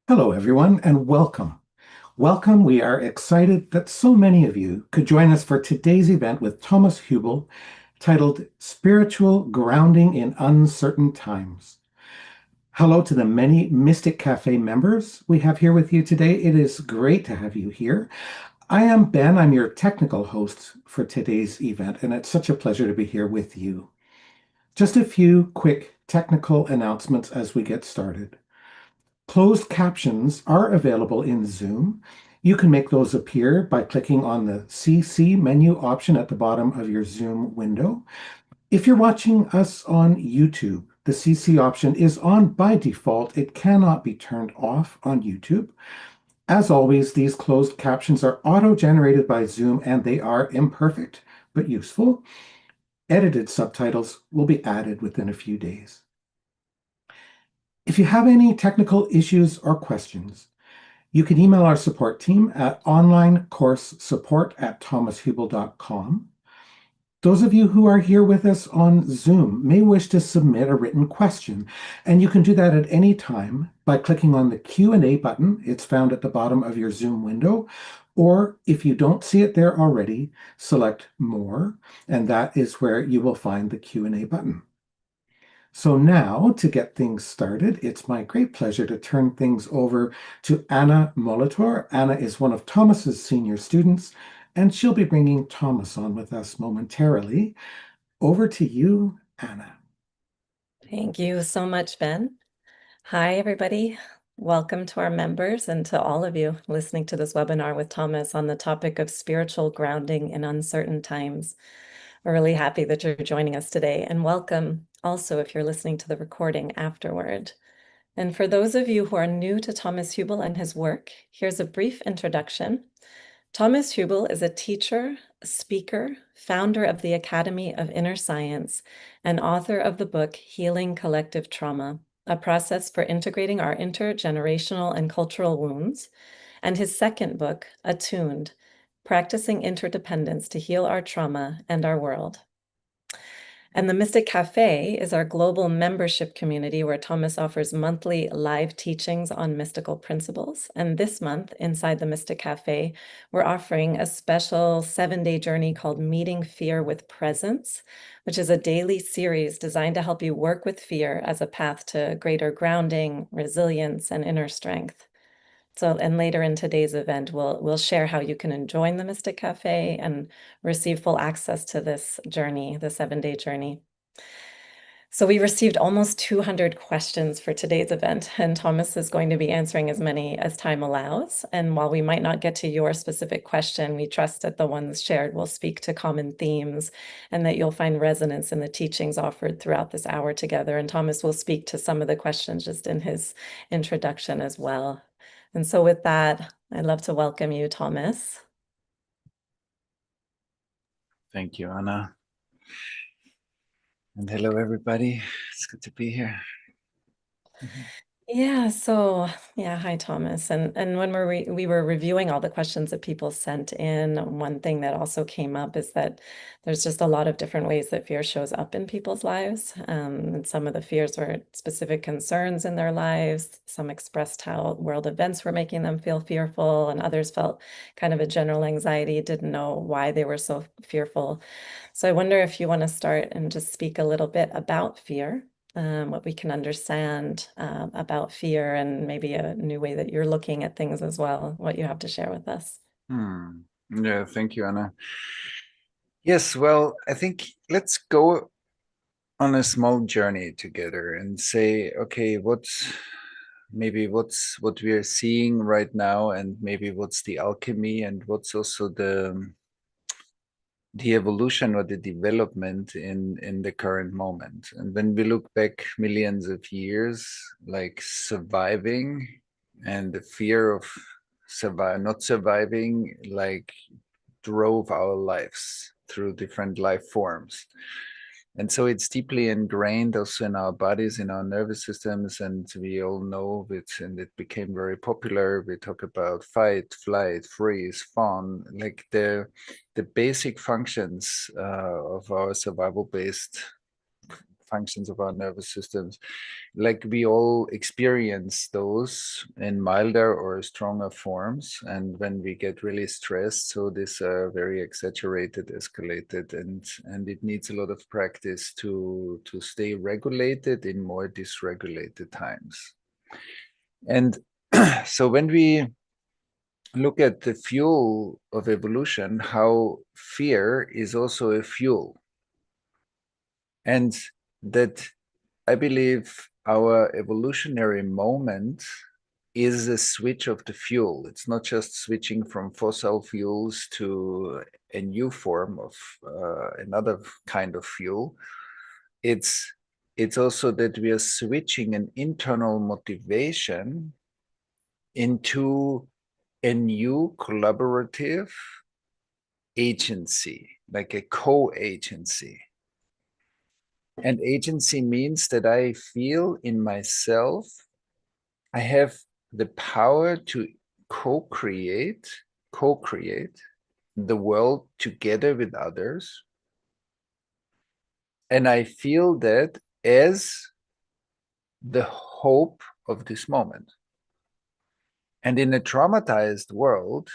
Hello, everyone, and welcome. Welcome. We are excited that so many of you could join us for today's event with Thomas Hübl, titled Spiritual Grounding in Uncertain Times. Hello to the many Mystic Café members we have here with you today. It is great to have you here. I am Ben. I'm your technical host for today's event, and it's such a pleasure to be here with you. Just a few quick technical announcements as we get started. Closed captions are available in Zoom. You can make those appear by clicking on the CC menu option at the bottom of your Zoom window. If you're watching us on YouTube, the CC option is on by default. It cannot be turned off on YouTube. As always, these closed captions are auto-generated by Zoom and they are imperfect but useful. Edited subtitles will be added within a few days. If you have any technical issues or questions, you can email our support team at onlinecoursesupport@thomashübl.com. Those of you who are here with us on Zoom may wish to submit a written question, and you can do that at any time by clicking on the Q&A button. It's found at the bottom of your Zoom window, or if you don't see it there already, select More, and that is where you will find the Q&A button. So now, to get things started, it's my great pleasure to turn things over to Anna Molitor. Anna is one of Thomas's senior students, and she'll be bringing Thomas on with us momentarily. Over to you, Anna. Thank you so much, Ben. Hi, everybody. Welcome to our members and to all of you listening to this webinar with Thomas on the topic of spiritual grounding in uncertain times. We're really happy that you're joining us today, and welcome also if you're listening to the recording afterward. And for those of you who are new to Thomas Hübl and his work, here's a brief introduction. Thomas Hübl is a teacher, speaker, founder of the Academy of Inner Science, and author of the book Healing Collective Trauma, a process for integrating our intergenerational and cultural wounds, and his second book, Attuned, Practicing Interdependence to Heal Our Trauma and Our World. And the Mystic Café is our global membership community where Thomas offers monthly live teachings on mystical principles. And this month, inside the Mystic Café, we're offering a special 7-day journey called Meeting Fear with Presence, which is a daily series designed to help you work with fear as a path to greater grounding, resilience, and inner strength. So, and later in today's event, we'll share how you can join the Mystic Cafe and receive full access to this journey, the 7-day journey. So we received almost 200 questions for today's event, and Thomas is going to be answering as many as time allows. And while we might not get to your specific question, we trust that the ones shared will speak to common themes and that you'll find resonance in the teachings offered throughout this hour together. And Thomas will speak to some of the questions just in his introduction as well. And so with that, I'd love to welcome you, Thomas. Thank you, Anna. And hello, everybody. It's good to be here. Yeah, hi Thomas. And when we were reviewing all the questions that people sent in, one thing that also came up is that there's just a lot of different ways that fear shows up in people's lives. And some of the fears were specific concerns in their lives. Some expressed how world events were making them feel fearful, and others felt kind of a general anxiety, didn't know why they were so fearful. So I wonder if you want to start and just speak a little bit about fear, what we can understand about fear, and maybe a new way that you're looking at things as well, what you have to share with us. Yeah, thank you, Anna. Yes, well, I think let's go on a small journey together and say, okay, what we are seeing right now, and maybe what's the alchemy, and what's also the evolution or the development in the current moment. And when we look back millions of years, like surviving and the fear of not surviving, like drove our lives through different life forms. And so it's deeply ingrained also in our bodies, in our nervous systems, and we all know it, and it became very popular. We talk about fight, flight, freeze, fawn, like the basic functions of our survival-based functions of our nervous systems. Like we all experience those in milder or stronger forms, and when we get really stressed, so this very exaggerated, escalated, and it needs a lot of practice to stay regulated in more dysregulated times. And so when we look at the fuel of evolution, how fear is also a fuel, and that I believe our evolutionary moment is a switch of the fuel. It's not just switching from fossil fuels to a new form of another kind of fuel. It's also that we are switching an internal motivation into a new collaborative agency, like a co-agency. And agency means that I feel in myself, I have the power to co-create the world together with others. And I feel that as the hope of this moment. And in a traumatized world,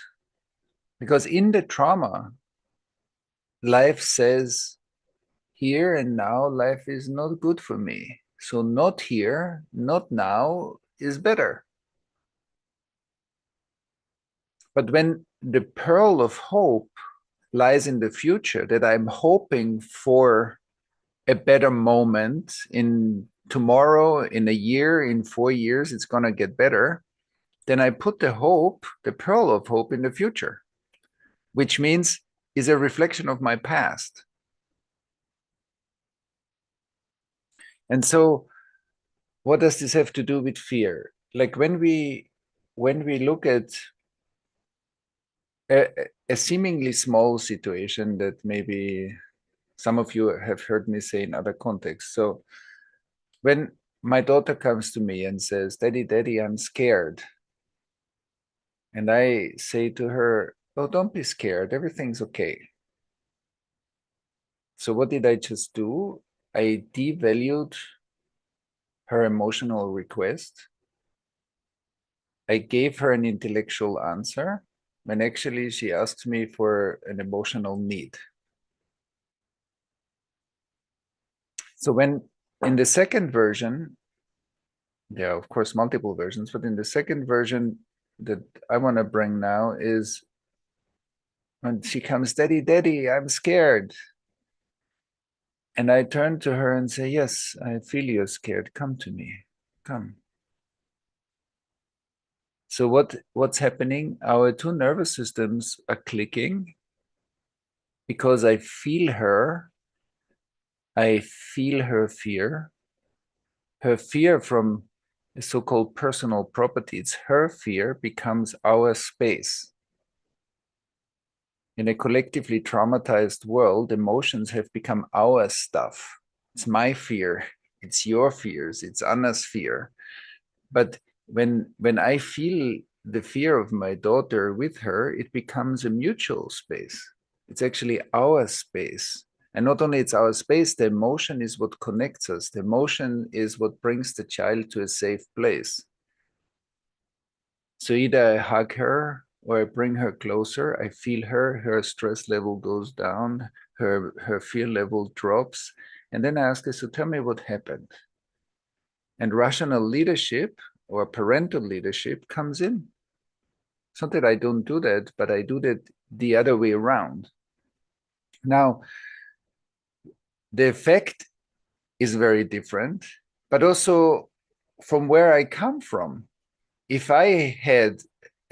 because in the trauma, life says, here and now, life is not good for me. So not here, not now is better. But when the pearl of hope lies in the future, that I'm hoping for a better moment in tomorrow, in a year, in 4 years, it's going to get better, then I put the hope, the pearl of hope in the future, which means is a reflection of my past. And so what does this have to do with fear? Like when we look at a seemingly small situation that maybe some of you have heard me say in other contexts. So when my daughter comes to me and says, Daddy, I'm scared. And I say to her, oh, don't be scared. Everything's okay. So what did I just do? I devalued her emotional request. I gave her an intellectual answer when actually she asked me for an emotional need. So when in the second version, there are of course multiple versions, but in the second version that I want to bring now is when she comes, Daddy, Daddy, I'm scared. And I turn to her and say, yes, I feel you're scared. Come to me. Come. So what's happening? Our two nervous systems are clicking because I feel her. I feel her fear. Her fear from a so-called personal property. It's her fear becomes our space. In a collectively traumatized world, emotions have become our stuff. It's my fear. It's your fears. It's Anna's fear. But when I feel the fear of my daughter with her, it becomes a mutual space. It's actually our space. And not only it's our space, the emotion is what connects us. The emotion is what brings the child to a safe place. So either I hug her or I bring her closer, I feel her, her stress level goes down, her fear level drops. And then I ask her, so tell me what happened. And rational leadership or parental leadership comes in. It's not that I don't do that, but I do that the other way around. Now, the effect is very different, but also from where I come from. If I had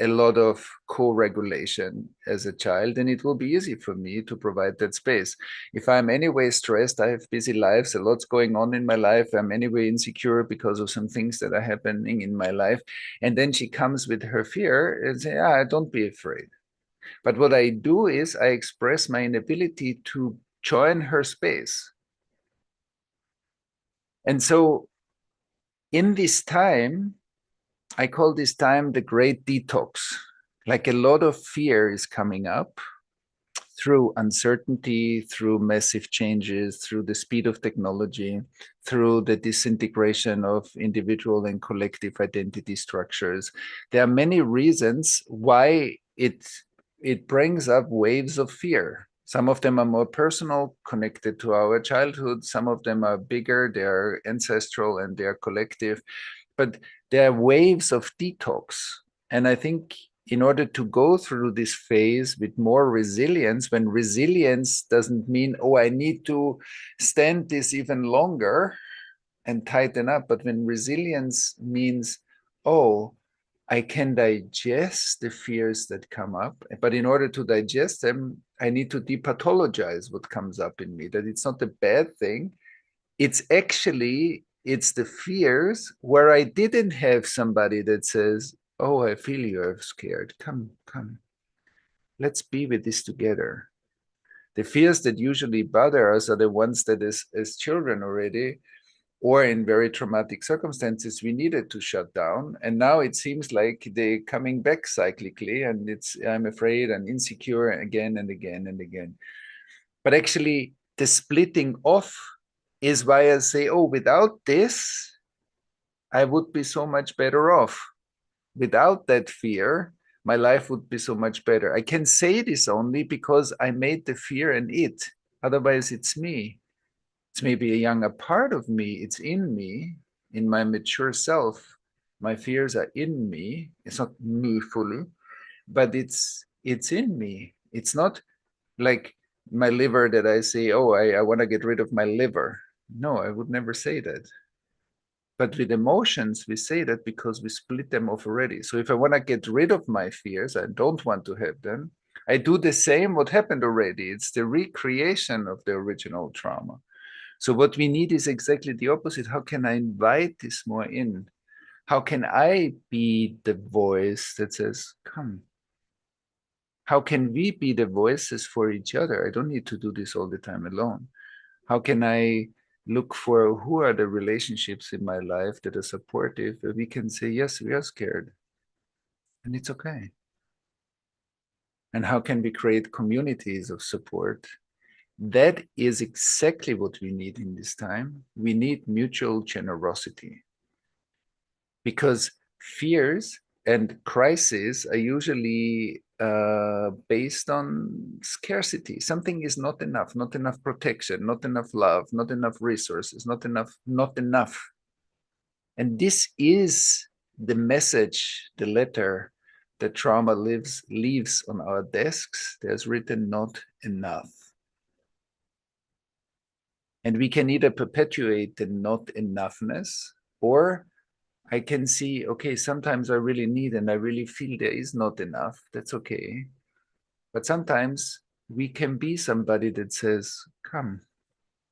a lot of co-regulation as a child, then it will be easy for me to provide that space. If I'm anyway stressed, I have busy lives, a lot's going on in my life, I'm anyway insecure because of some things that are happening in my life, and then she comes with her fear and say, don't be afraid. But what I do is I express my inability to join her space. And so in this time, I call this time the great detox. Like a lot of fear is coming up through uncertainty, through massive changes, through the speed of technology, through the disintegration of individual and collective identity structures. There are many reasons why it brings up waves of fear. Some of them are more personal, connected to our childhood. Some of them are bigger, they're ancestral and they're collective. But there are waves of detox. And I think in order to go through this phase with more resilience, when resilience doesn't mean, I need to stand this even longer and tighten up, but when resilience means, I can digest the fears that come up, but in order to digest them, I need to depathologize what comes up in me, that it's not a bad thing. It's the fears where I didn't have somebody that says, I feel you're scared. Come. Let's be with this together. The fears that usually bother us are the ones that as children already, or in very traumatic circumstances, we needed to shut down. And now it seems like they're coming back cyclically, and I'm afraid and insecure again and again and again. But actually, the splitting off is why I say, without this, I would be so much better off. Without that fear, my life would be so much better. I can say this only because I made the fear an it. Otherwise, it's me. It's maybe a younger part of me. It's in me, in my mature self. My fears are in me. It's not me fully, but it's in me. It's not like my liver that I say, I want to get rid of my liver. No, I would never say that. But with emotions, we say that because we split them off already. So if I want to get rid of my fears, I don't want to have them, I do the same what happened already. It's the recreation of the original trauma. So what we need is exactly the opposite. How can I invite this more in? How can I be the voice that says, come? How can we be the voices for each other? I don't need to do this all the time alone. How can I look for who are the relationships in my life that are supportive, where we can say, yes, we are scared, and it's okay. And how can we create communities of support That is exactly what we need in this time. We need mutual generosity, because fears and crises are usually based on scarcity. Something is not enough protection, not enough love, not enough resources, not enough. And this is the message, the letter that trauma leaves on our desks. There's written not enough. And we can either perpetuate the not enoughness, or I can see, okay, sometimes I really need and I really feel there is not enough. That's okay. But sometimes we can be somebody that says, come,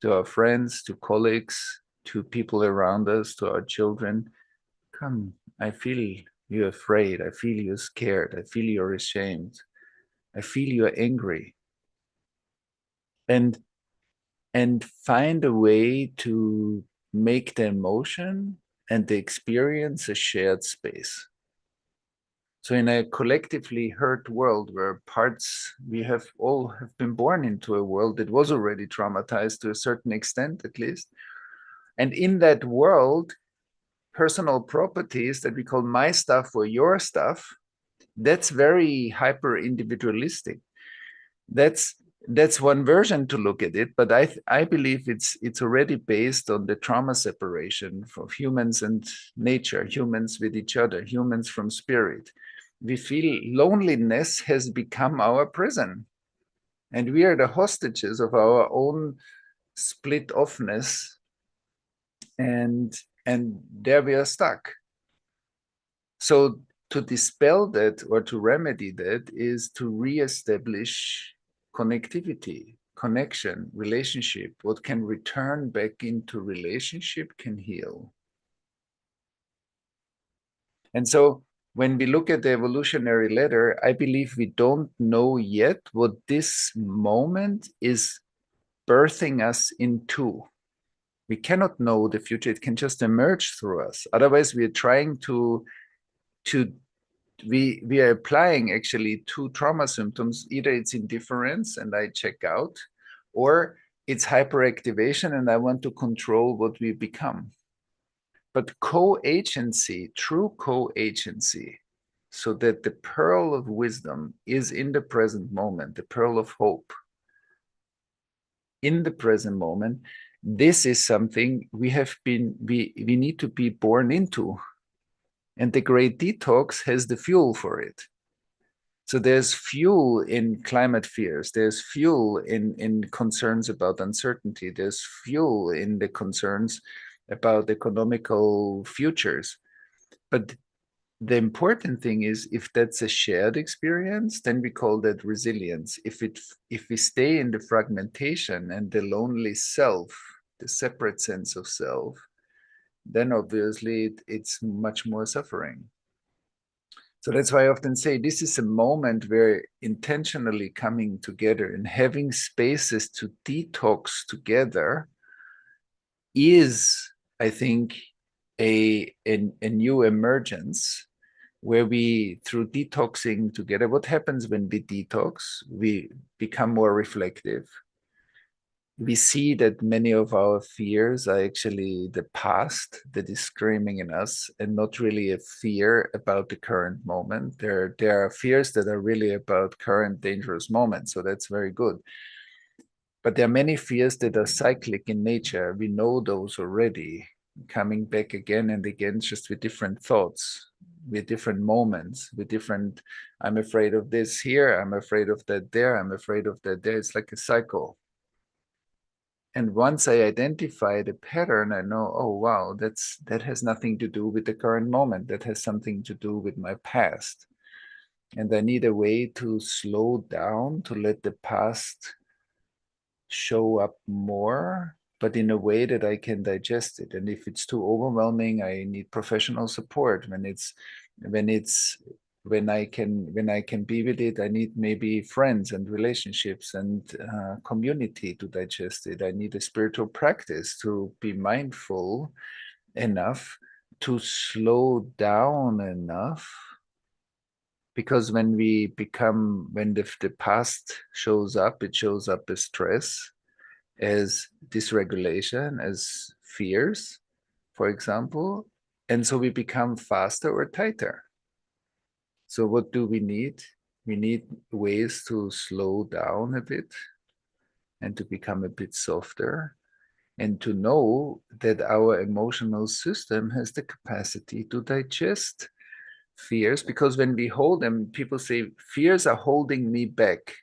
to our friends, to colleagues, to people around us, to our children, come, I feel you're afraid. I feel you're scared. I feel you're ashamed. I feel you're angry. And find a way to make the emotion and the experience a shared space. So in a collectively hurt world where we have all been born into a world that was already traumatized to a certain extent, at least. And in that world, personal properties that we call my stuff or your stuff, that's very hyper individualistic. That's one version to look at it, but I believe it's already based on the trauma separation of humans and nature, humans with each other, humans from spirit. We feel loneliness has become our prison, and we are the hostages of our own split offness, and there we are stuck. So to dispel that or to remedy that is to reestablish connectivity, connection, relationship. What can return back into relationship can heal. And so when we look at the evolutionary ladder, I believe we don't know yet what this moment is birthing us into. We cannot know the future. It can just emerge through us. Otherwise, we are trying we are applying actually two trauma symptoms. Either it's indifference and I check out, or it's hyperactivation and I want to control what we become. But co-agency, true co-agency, so that the pearl of wisdom is in the present moment, the pearl of hope in the present moment, this is something we need to be born into. And the great detox has the fuel for it. So there's fuel in climate fears. There's fuel in concerns about uncertainty. There's fuel in the concerns about economical futures. But the important thing is, if that's a shared experience, then we call that resilience. If we stay in the fragmentation and the lonely self, the separate sense of self, then obviously it's much more suffering. So that's why I often say this is a moment where intentionally coming together and having spaces to detox together is, I think, a new emergence where we, through detoxing together, what happens when we detox? We become more reflective. We see that many of our fears are actually the past that is screaming in us, and not really a fear about the current moment. There are fears that are really about current dangerous moments, so that's very good. But there are many fears that are cyclic in nature. We know those already, coming back again and again, just with different thoughts, with different moments, with different, I'm afraid of this here, I'm afraid of that there, I'm afraid of that there. It's like a cycle. And once I identify the pattern, I know, oh, wow, that has nothing to do with the current moment. That has something to do with my past. And I need a way to slow down, to let the past show up more, but in a way that I can digest it. And if it's too overwhelming, I need professional support. When I can be with it, I need maybe friends and relationships and community to digest it. I need a spiritual practice to be mindful enough to slow down enough, because when the past shows up, it shows up as stress. as dysregulation, as fears, for example. And so we become faster or tighter. So what do we need? We need ways to slow down a bit and to become a bit softer, and to know that our emotional system has the capacity to digest fears. Because when we hold them, people say fears are holding me back.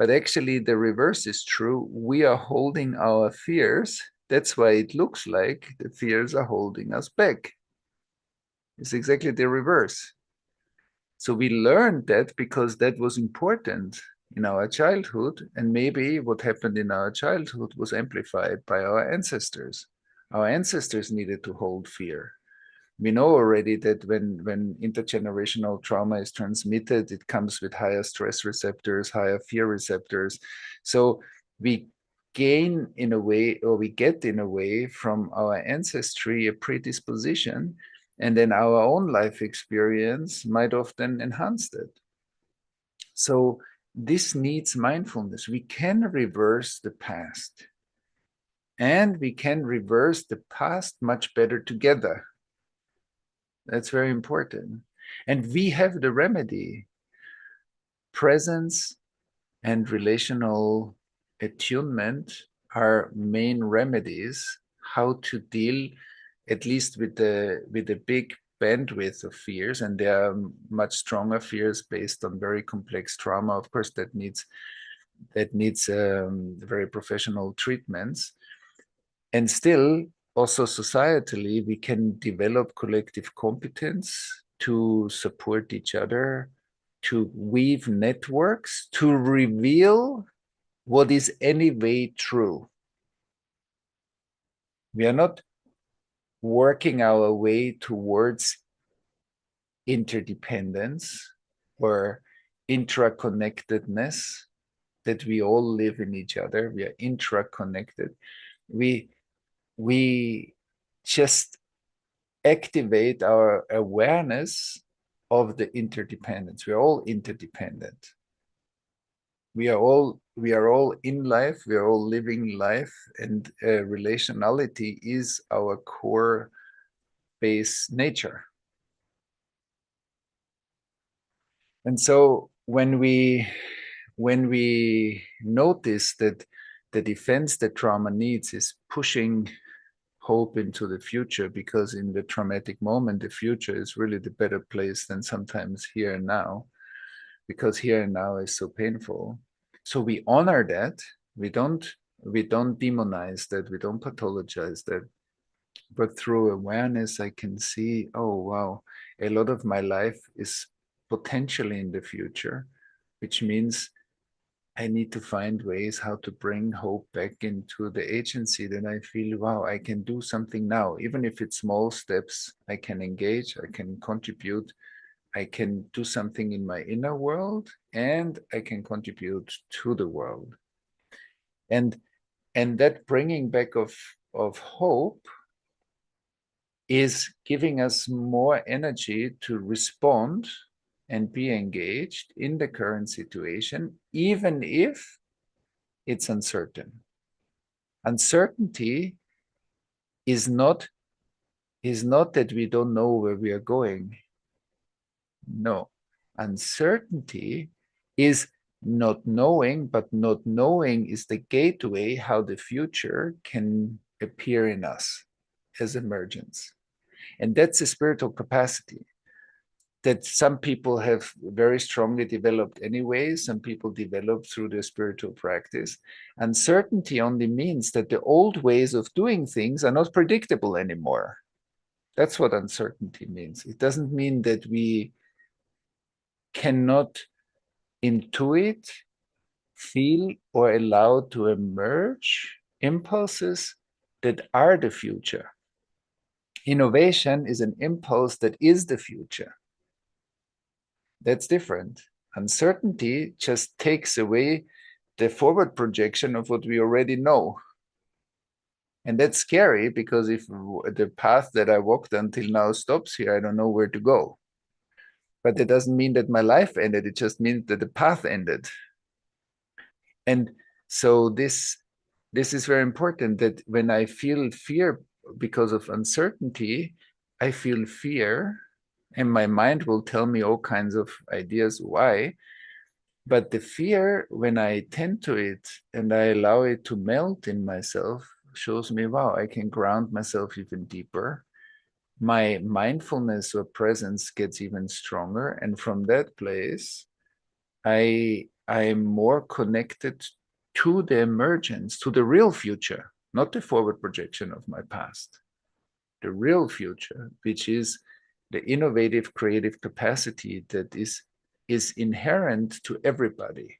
But actually, the reverse is true. We are holding our fears. That's why it looks like the fears are holding us back. It's exactly the reverse. So we learned that because that was important in our childhood. And maybe what happened in our childhood was amplified by our ancestors. Our ancestors needed to hold fear. We know already that when intergenerational trauma is transmitted, it comes with higher stress receptors, higher fear receptors. So we gain in a way, or we get in a way from our ancestry a predisposition, and then our own life experience might often enhance that. So this needs mindfulness. We can reverse the past, and we can reverse the past much better together. That's very important. And we have the remedy. Presence and relational attunement are main remedies how to deal at least with the big bandwidth of fears. And there are much stronger fears based on very complex trauma, of course, that needs very professional treatments. And still, also societally, we can develop collective competence to support each other, to weave networks, to reveal what is anyway true. We are not working our way towards interdependence or intraconnectedness, that we all live in each other. We are intraconnected. We just activate our awareness of the interdependence. We are all interdependent. We are all in life. We are all living life, and relationality is our core base nature. And so when we notice that the defense that trauma needs is pushing hope into the future, because in the traumatic moment, the future is really the better place than sometimes here and now, because here and now is so painful. So we honor that. We don't demonize that. We don't pathologize that. But through awareness, I can see, oh, wow, a lot of my life is potentially in the future, which means I need to find ways how to bring hope back into the agency, that I feel, wow, I can do something now. Even if it's small steps, I can engage, I can contribute, I can do something in my inner world, and I can contribute to the world. And that bringing back of hope is giving us more energy to respond and be engaged in the current situation, even if it's uncertain. Uncertainty is not that we don't know where we are going. No. Uncertainty is not knowing, but not knowing is the gateway how the future can appear in us as emergence. And that's a spiritual capacity that some people have very strongly developed anyway. Some people develop through their spiritual practice. Uncertainty only means that the old ways of doing things are not predictable anymore. That's what uncertainty means. It doesn't mean that we cannot intuit, feel, or allow to emerge impulses that are the future. Innovation is an impulse that is the future. That's different. Uncertainty just takes away the forward projection of what we already know. And that's scary, because if the path that I walked until now stops here, I don't know where to go. But that doesn't mean that my life ended. It just means that the path ended. And so this this is very important, that when I feel fear because of uncertainty, I feel fear, and my mind will tell me all kinds of ideas why. But the fear, when I tend to it and I allow it to melt in myself, shows me, wow, I can ground myself even deeper. My mindfulness or presence gets even stronger. And from that place, I'm more connected to the emergence, to the real future, not the forward projection of my past, the real future, which is the innovative, creative capacity that is inherent to everybody.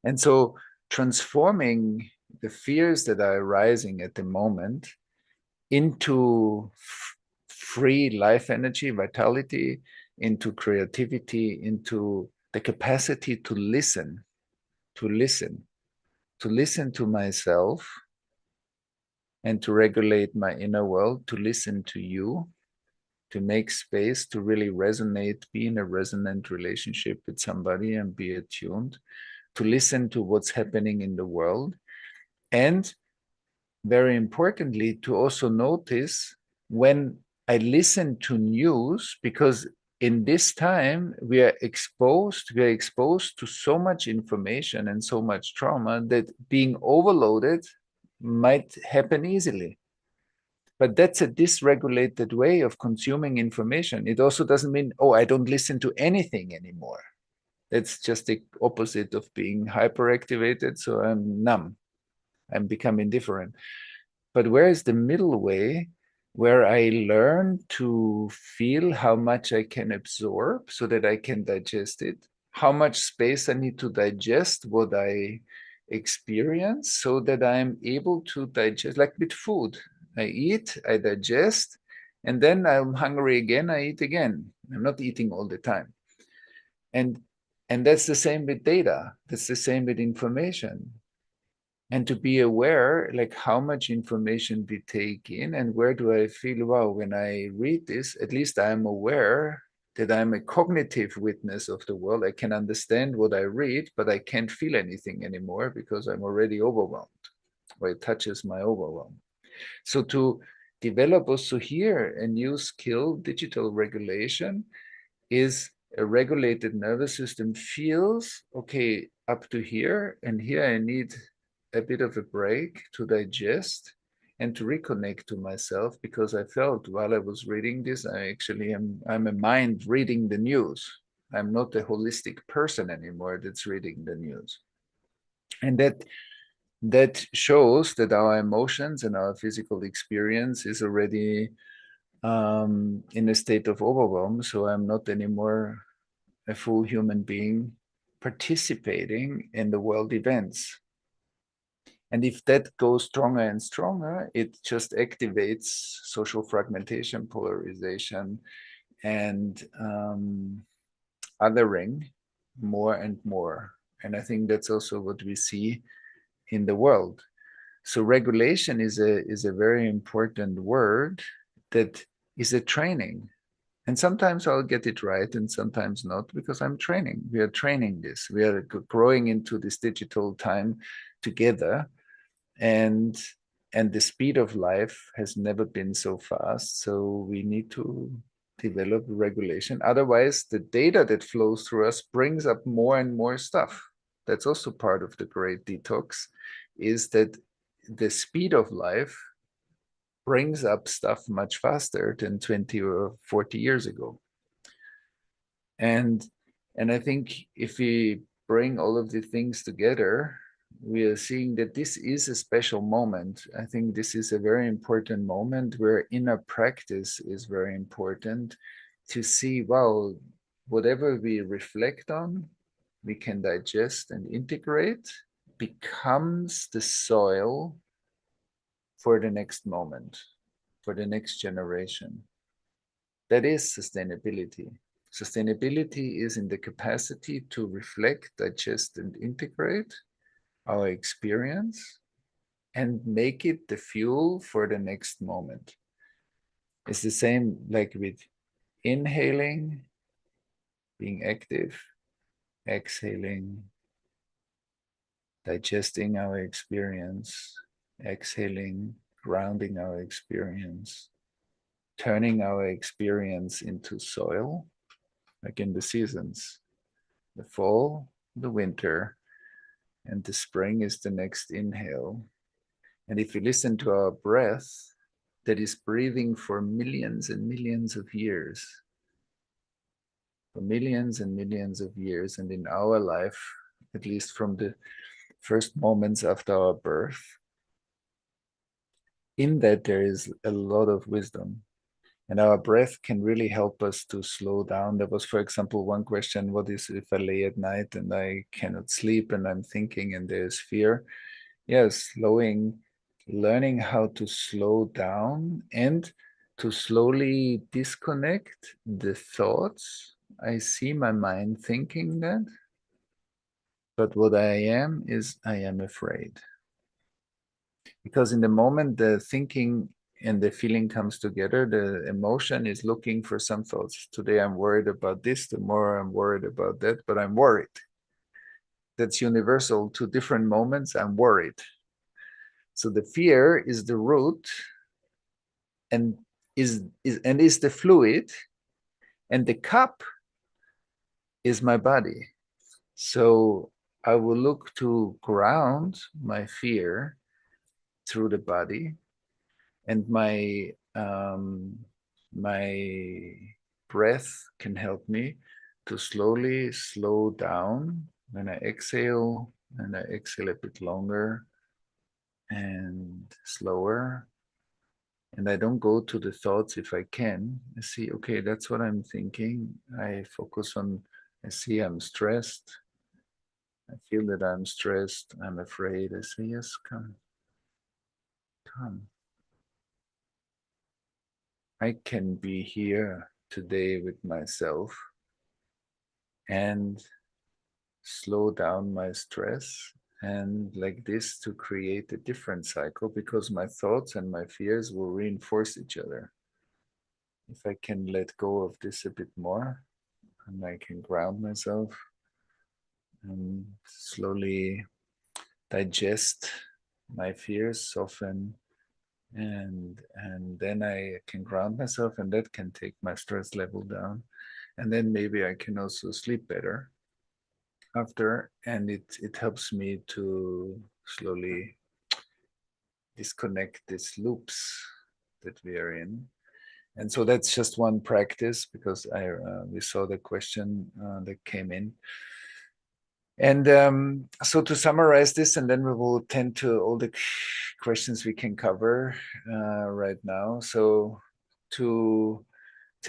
And so transforming the fears that are arising at the moment into free life energy, vitality, into creativity, into the capacity to listen, to listen, to listen to myself and to regulate my inner world, to listen to you, to make space to really resonate, be in a resonant relationship with somebody and be attuned, to listen to what's happening in the world. And very importantly, to also notice when I listen to news, because in this time we are exposed to so much information and so much trauma that being overloaded might happen easily. But that's a dysregulated way of consuming information. It also doesn't mean, oh, I don't listen to anything anymore. That's just the opposite of being hyperactivated. So I'm numb. I'm becoming indifferent. But where is the middle way where I learn to feel how much I can absorb so that I can digest it, how much space I need to digest what I experience so that I'm able to digest, like with food. I eat, I digest, and then I'm hungry again, I eat again. I'm not eating all the time. And that's the same with data. That's the same with information. And to be aware, like how much information we take in and where do I feel, wow, when I read this, at least I'm aware that I'm a cognitive witness of the world. I can understand what I read, but I can't feel anything anymore because I'm already overwhelmed, or it touches my overwhelm. So to develop also here a new skill, digital regulation, is a regulated nervous system feels, okay, up to here, and here I need a bit of a break to digest and to reconnect to myself, because I felt while I was reading this, I'm a mind reading the news. I'm not a holistic person anymore that's reading the news. And that shows that our emotions and our physical experience is already in a state of overwhelm. So I'm not anymore a full human being participating in the world events. And if that goes stronger and stronger, it just activates social fragmentation, polarization, and othering more and more. And I think that's also what we see in the world. So regulation is a very important word that is a training. And sometimes I'll get it right and sometimes not, because I'm training. We are training this. We are growing into this digital time together. And the speed of life has never been so fast. So we need to develop regulation. Otherwise, the data that flows through us brings up more and more stuff. That's also part of the great detox, is that the speed of life brings up stuff much faster than 20 or 40 years ago. And I think if we bring all of the things together, we are seeing that this is a special moment. I think this is a very important moment where inner practice is very important, to see, wow, whatever we reflect on, we can digest and integrate, becomes the soil for the next moment, for the next generation. That is sustainability. Sustainability is in the capacity to reflect, digest, and integrate our experience and make it the fuel for the next moment. It's the same like with inhaling, being active, exhaling, digesting our experience, exhaling, grounding our experience, turning our experience into soil, like in the seasons. The fall, the winter, and the spring is the next inhale. And if you listen to our breath, that is breathing for millions and millions of years, for millions and millions of years, and in our life, at least from the first moments after our birth, in that there is a lot of wisdom. And our breath can really help us to slow down. There was, for example, one question: what is if I lay at night and I cannot sleep and I'm thinking and there's fear? Yes, learning how to slow down and to slowly disconnect the thoughts. I see my mind thinking that, but what I am is I am afraid. Because in the moment the thinking and the feeling comes together, the emotion is looking for some thoughts. Today I'm worried about this, tomorrow I'm worried about that, but I'm worried. That's universal to different moments. I'm worried. So the fear is the root and is the fluid, and the cup is my body. So I will look to ground my fear through the body, and my breath can help me to slowly slow down when I exhale, and I exhale a bit longer and slower. And I don't go to the thoughts if I can. I see, okay, that's what I'm thinking. I focus on, I see I'm stressed. I feel that I'm stressed. I'm afraid. I say, yes, come, come. I can be here today with myself and slow down my stress, and like this to create a different cycle, because my thoughts and my fears will reinforce each other. If I can let go of this a bit more, and I can ground myself and slowly digest my fears, soften, and then I can ground myself, and that can take my stress level down, and then maybe I can also sleep better after, and it helps me to slowly disconnect these loops that we are in. And so that's just one practice, because we saw the question that came in. And so to summarize this, and then we will tend to all the questions we can cover right now. So to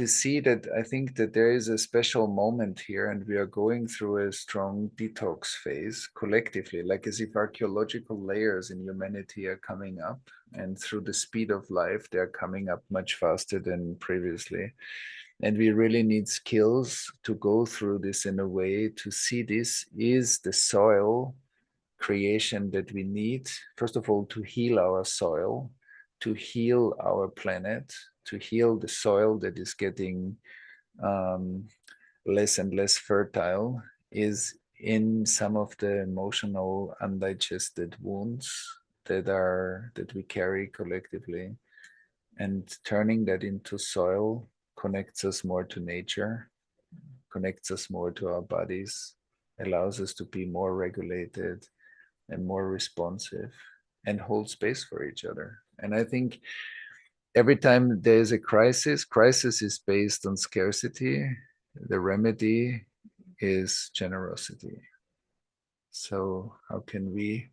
see that, I think that there is a special moment here, and we are going through a strong detox phase collectively, like as if archaeological layers in humanity are coming up, and through the speed of life, they're coming up much faster than previously. And we really need skills to go through this in a way to see this is the soil creation that we need, first of all, to heal our soil, to heal our planet, to heal the soil that is getting less and less fertile, is in some of the emotional undigested wounds that we carry collectively. And turning that into soil connects us more to nature, connects us more to our bodies, allows us to be more regulated and more responsive, and hold space for each other. And I think every time there is a crisis is based on scarcity. The remedy is generosity. So how can we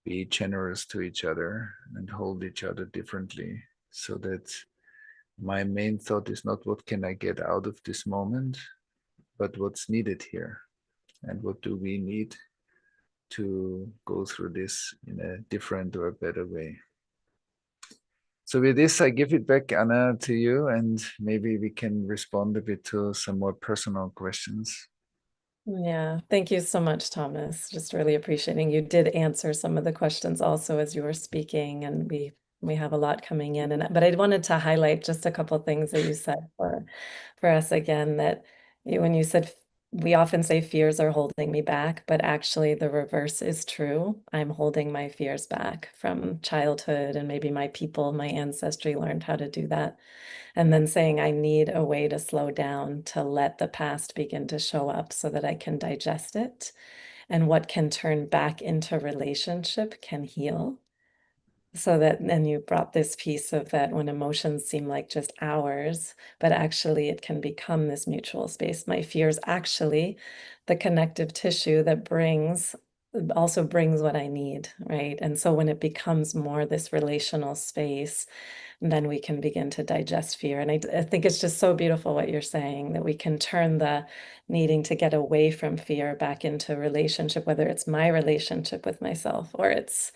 be generous to each other and hold each other differently, so that my main thought is not what can I get out of this moment, but what's needed here, and what do we need to go through this in a different or a better way. So with this, I give it back, Anna, to you, and maybe we can respond a bit to some more personal questions. Yeah, thank you so much, Thomas. Just really appreciating you did answer some of the questions also as you were speaking, and we have a lot coming in. But I wanted to highlight just a couple of things that you said for us again, that when you said we often say fears are holding me back, but actually the reverse is true. I'm holding my fears back from childhood, and maybe my people, my ancestry learned how to do that. And then saying, I need a way to slow down, to let the past begin to show up so that I can digest it. And what can turn back into relationship can heal. So that, and you brought this piece of that when emotions seem like just ours, but actually it can become this mutual space. My fears actually the connective tissue that also brings what I need, right? And so when it becomes more this relational space, then we can begin to digest fear. And I think it's just so beautiful what you're saying, that we can turn the needing to get away from fear back into relationship, whether it's my relationship with myself or it's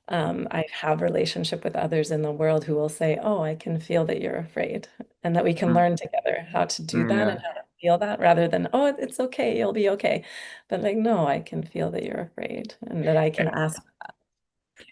I have relationship with others in the world who will say, "Oh, I can feel that you're afraid," and that we can Mm, learn together how to do that yeah. and how to feel that rather than, "Oh, it's okay, you'll be okay." But like, no, I can feel that you're afraid and that I can ask.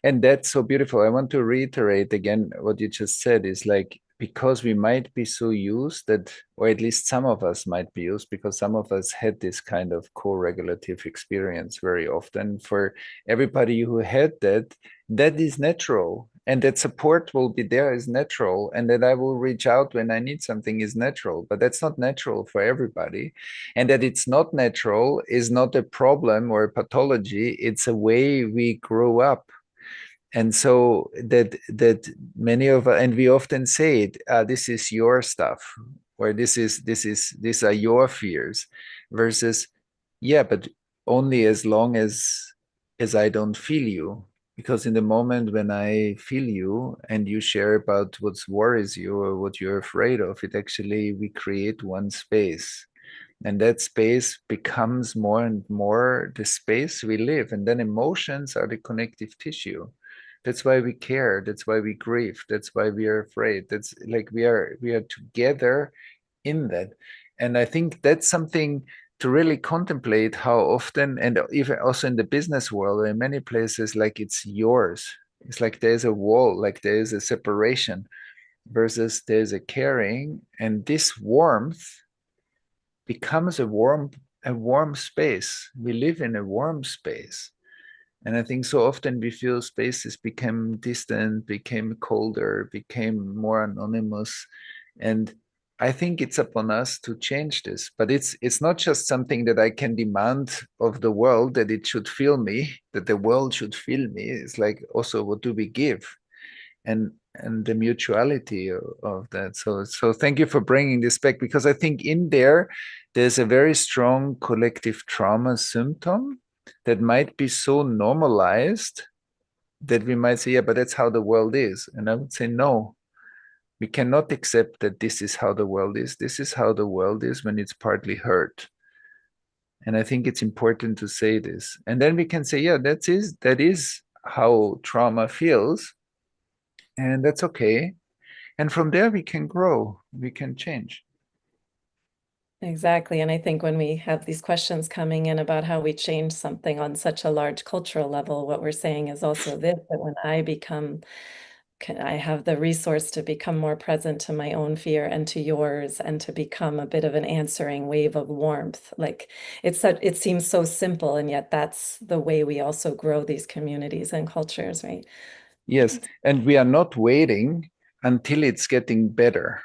And that's so beautiful. I want to reiterate again what you just said is like, because we might be so used that, or at least some of us might be used, because some of us had this kind of co-regulative experience very often. For everybody who had that, that is natural. And that support will be there is natural. And that I will reach out when I need something is natural. But that's not natural for everybody. And that it's not natural is not a problem or a pathology. It's a way we grow up. And so that many of, and we often say it, this is your stuff, or these are your fears, versus, yeah, but only as long as I don't feel you. Because in the moment when I feel you and you share about what worries you or what you're afraid of, it actually, we create one space, and that space becomes more and more the space we live. And then emotions are the connective tissue. That's why we care, that's why we grieve, that's why we are afraid. That's like we are together in that. And I think that's something to really contemplate, how often, and even also in the business world, in many places, like it's yours. It's like there's a wall, like there's a separation, versus there's a caring, and this warmth becomes a warm space. We live in a warm space. And I think so often we feel spaces became distant, became colder, became more anonymous. And I think it's upon us to change this. But it's not just something that I can demand of the world, that it should feel me, that the world should feel me. It's like also, what do we give? And the mutuality of that. So thank you for bringing this back, because I think in there's a very strong collective trauma symptom that might be so normalized that we might say, yeah, but that's how the world is. And I would say, no, we cannot accept that this is how the world is. This is how the world is when it's partly hurt. And I think it's important to say this. And then we can say, yeah, that is how trauma feels. And that's okay. And from there, we can grow, we can change. Exactly. And I think when we have these questions coming in about how we change something on such a large cultural level, what we're saying is also this, that when I have the resource to become more present to my own fear and to yours, and to become a bit of an answering wave of warmth. Like it seems so simple, and yet that's the way we also grow these communities and cultures, right? Yes. And we are not waiting until it's getting better.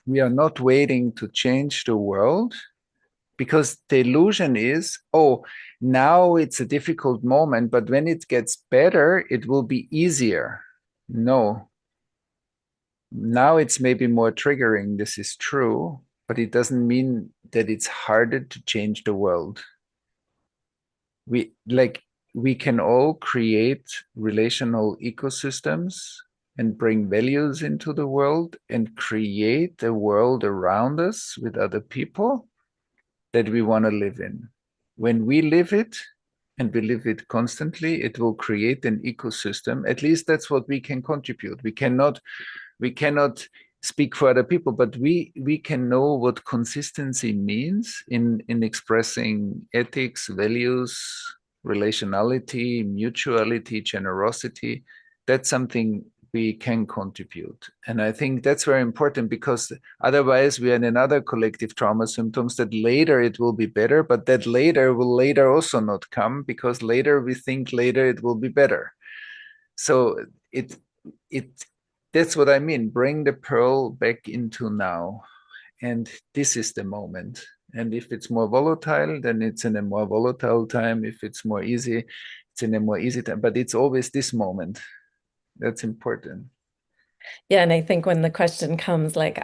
We are not waiting to change the world, because the illusion is, oh, now it's a difficult moment, but when it gets better, it will be easier. No, now it's maybe more triggering. This is true, but it doesn't mean that it's harder to change the world. We can all create relational ecosystems and bring values into the world and create a world around us with other people that we want to live in. When we live it, and we live it constantly, it will create an ecosystem. At least that's what we can contribute. We cannot speak for other people, but we can know what consistency means in expressing ethics, values, relationality, mutuality, generosity. That's something we can contribute. And I think that's very important, because otherwise we are in another collective trauma symptoms that later it will be better, but that later will later also not come, because later we think later it will be better. So it that's what I mean. Bring the pearl back into now. And this is the moment. And if it's more volatile, then it's in a more volatile time. If it's more easy, it's in a more easy time. But it's always this moment. That's important. Yeah, and I think when the question comes, like,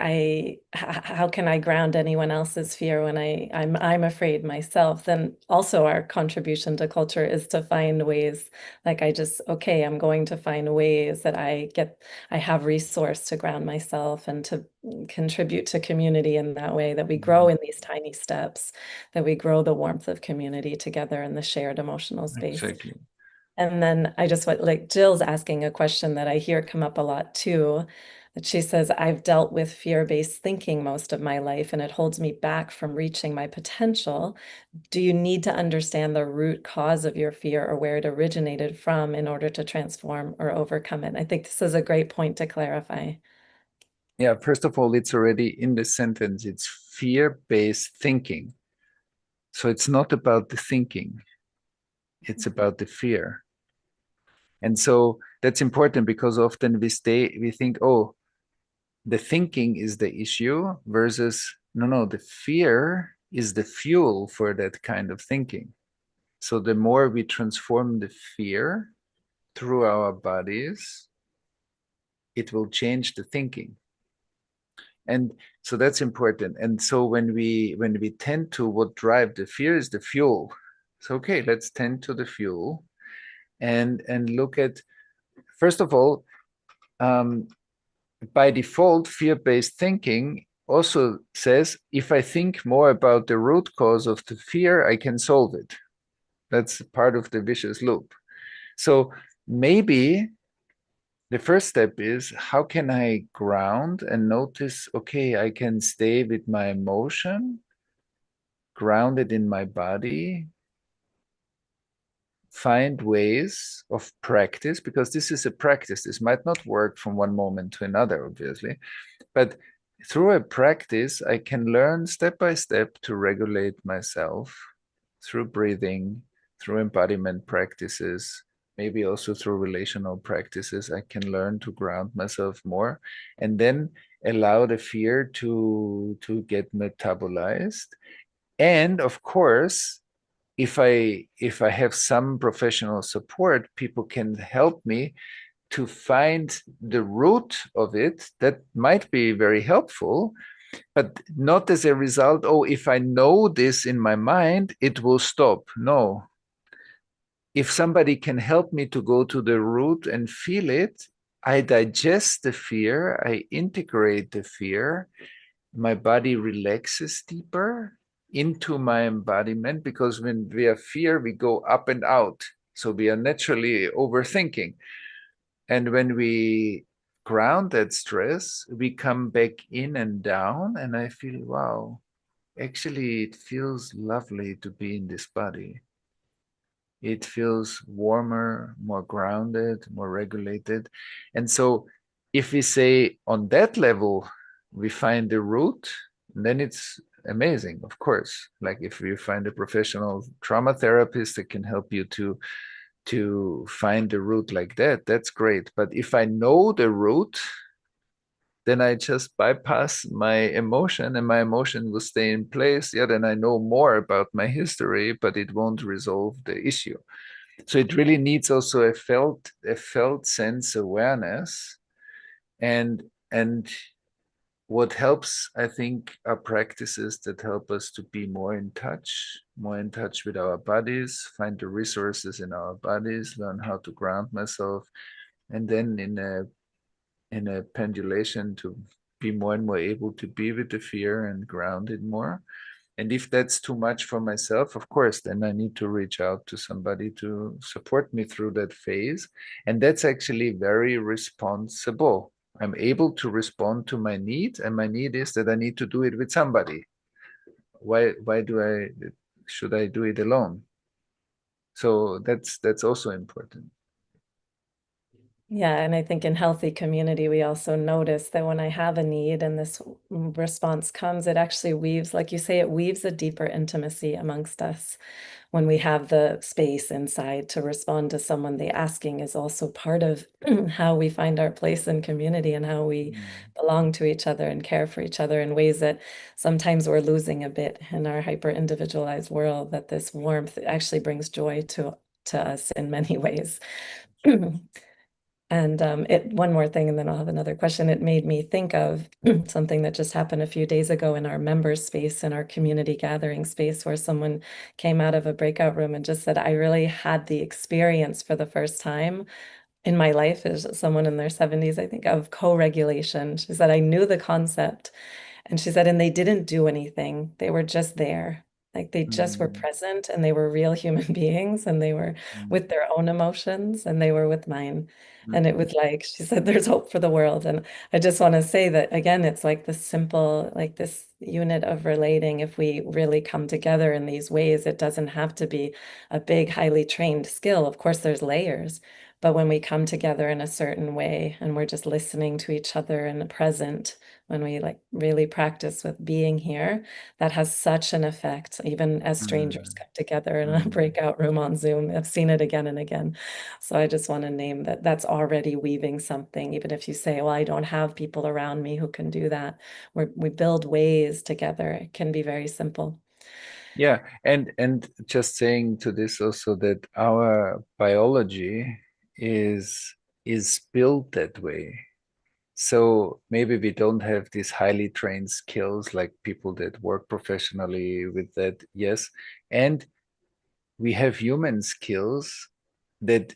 how can I ground anyone else's fear when I'm afraid myself? Then also our contribution to culture is to find ways, like okay, I'm going to find ways that I have resource to ground myself and to contribute to community in that way, that we grow in these tiny steps, that we grow the warmth of community together in the shared emotional space. Exactly. And then I just want, like, Jill's asking a question that I hear come up a lot too. That she says, I've dealt with fear-based thinking most of my life, and it holds me back from reaching my potential. Do you need to understand the root cause of your fear or where it originated from in order to transform or overcome it? I think this is a great point to clarify. Yeah, first of all, it's already in the sentence. It's fear-based thinking. So it's not about the thinking. It's about the fear. And so that's important, because often we think, oh, the thinking is the issue, versus no, the fear is the fuel for that kind of thinking. So the more we transform the fear through our bodies, it will change the thinking. And so that's important. And so when we tend to what drive the fear is the fuel. So okay, let's tend to the fuel and look at, first of all, by default, fear-based thinking also says, if I think more about the root cause of the fear, I can solve it. That's part of the vicious loop. So maybe the first step is, how can I ground and notice, okay, I can stay with my emotion, grounded in my body, find ways of practice, because this is a practice. This might not work from one moment to another, obviously, but through a practice, I can learn step by step to regulate myself through breathing, through embodiment practices, maybe also through relational practices. I can learn to ground myself more, and then allow the fear to get metabolized. And of course, if I have some professional support, people can help me to find the root of it. That might be very helpful, but not as a result, oh, if I know this in my mind, it will stop. No. If somebody can help me to go to the root and feel it, I digest the fear, I integrate the fear, my body relaxes deeper into my embodiment, because when we have fear, we go up and out. So we are naturally overthinking. And when we ground that stress, we come back in and down, and I feel, wow, actually, it feels lovely to be in this body. It feels warmer, more grounded, more regulated. And so, if we say on that level, we find the root, then it's amazing, of course. Like if you find a professional trauma therapist that can help you to find the root like that, that's great. But if I know the root, then I just bypass my emotion, and my emotion will stay in place. Yeah, then I know more about my history, but it won't resolve the issue. So it really needs also a felt sense awareness. And what helps, I think, are practices that help us to be more in touch with our bodies, find the resources in our bodies, learn how to ground myself, and then in a pendulation to be more and more able to be with the fear and ground it more. And if that's too much for myself, of course, then I need to reach out to somebody to support me through that phase. And that's actually very responsible. I'm able to respond to my need, and my need is that I need to do it with somebody. Why should I do it alone? So that's also important. Yeah, and I think in healthy community, we also notice that when I have a need and this response comes, it actually weaves, like you say, it weaves a deeper intimacy amongst us. When we have the space inside to respond to someone, the asking is also part of how we find our place in community and how we Mm, belong to each other and care for each other in ways that sometimes we're losing a bit in our hyper individualized world, that this warmth actually brings joy to us in many ways. And one more thing, and then I'll have another question. It made me think of something that just happened a few days ago in our members space, in our community gathering space, where someone came out of a breakout room and just said, I really had the experience for the first time in my life as someone in their 70s, I think, of co-regulation. She said, I knew the concept. And she said, and they didn't do anything. They were just there. Like they just were mm, present and they were real human beings and they were mm, with their own emotions and they were with mine. And it mm, was like, she said, there's hope for the world. And I just want to say that again, it's like the simple, like this unit of relating. If we really come together in these ways, it doesn't have to be a big, highly trained skill. Of course, there's layers. But when we come together in a certain way and we're just listening to each other in the present, when we like really practice with being here, that has such an effect, even as strangers mm, come together in a mm. breakout room on Zoom. I've seen it again and again. So I just want to name that that's already weaving something, even if you say, well, I don't have people around me who can do that. We build ways together. It can be very simple. Yeah, and just saying to this also that our biology is is built that way. So maybe we don't have these highly trained skills like people that work professionally with that, yes. And we have human skills that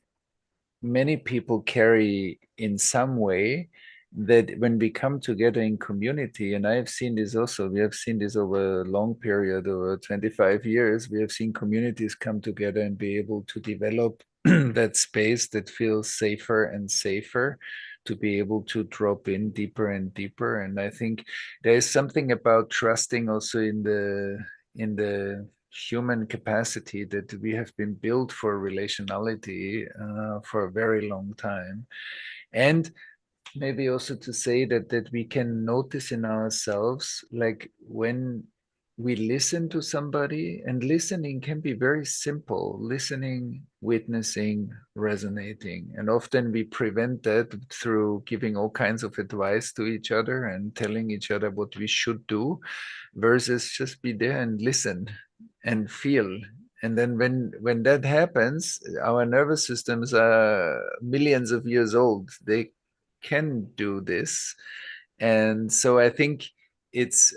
many people carry in some way, that when we come together in community, and I've seen this also, we have seen this over a long period, over 25 years, we have seen communities come together and be able to develop that space that feels safer and safer, to be able to drop in deeper and deeper. And I think there is something about trusting also in the human capacity, that we have been built for relationality for a very long time. And maybe also to say that we can notice in ourselves, like when we listen to somebody, and listening can be very simple: listening, witnessing, resonating. And often we prevent that through giving all kinds of advice to each other and telling each other what we should do, versus just be there and listen and feel. And then when that happens, our nervous systems are millions of years old. They can do this. And so I think it's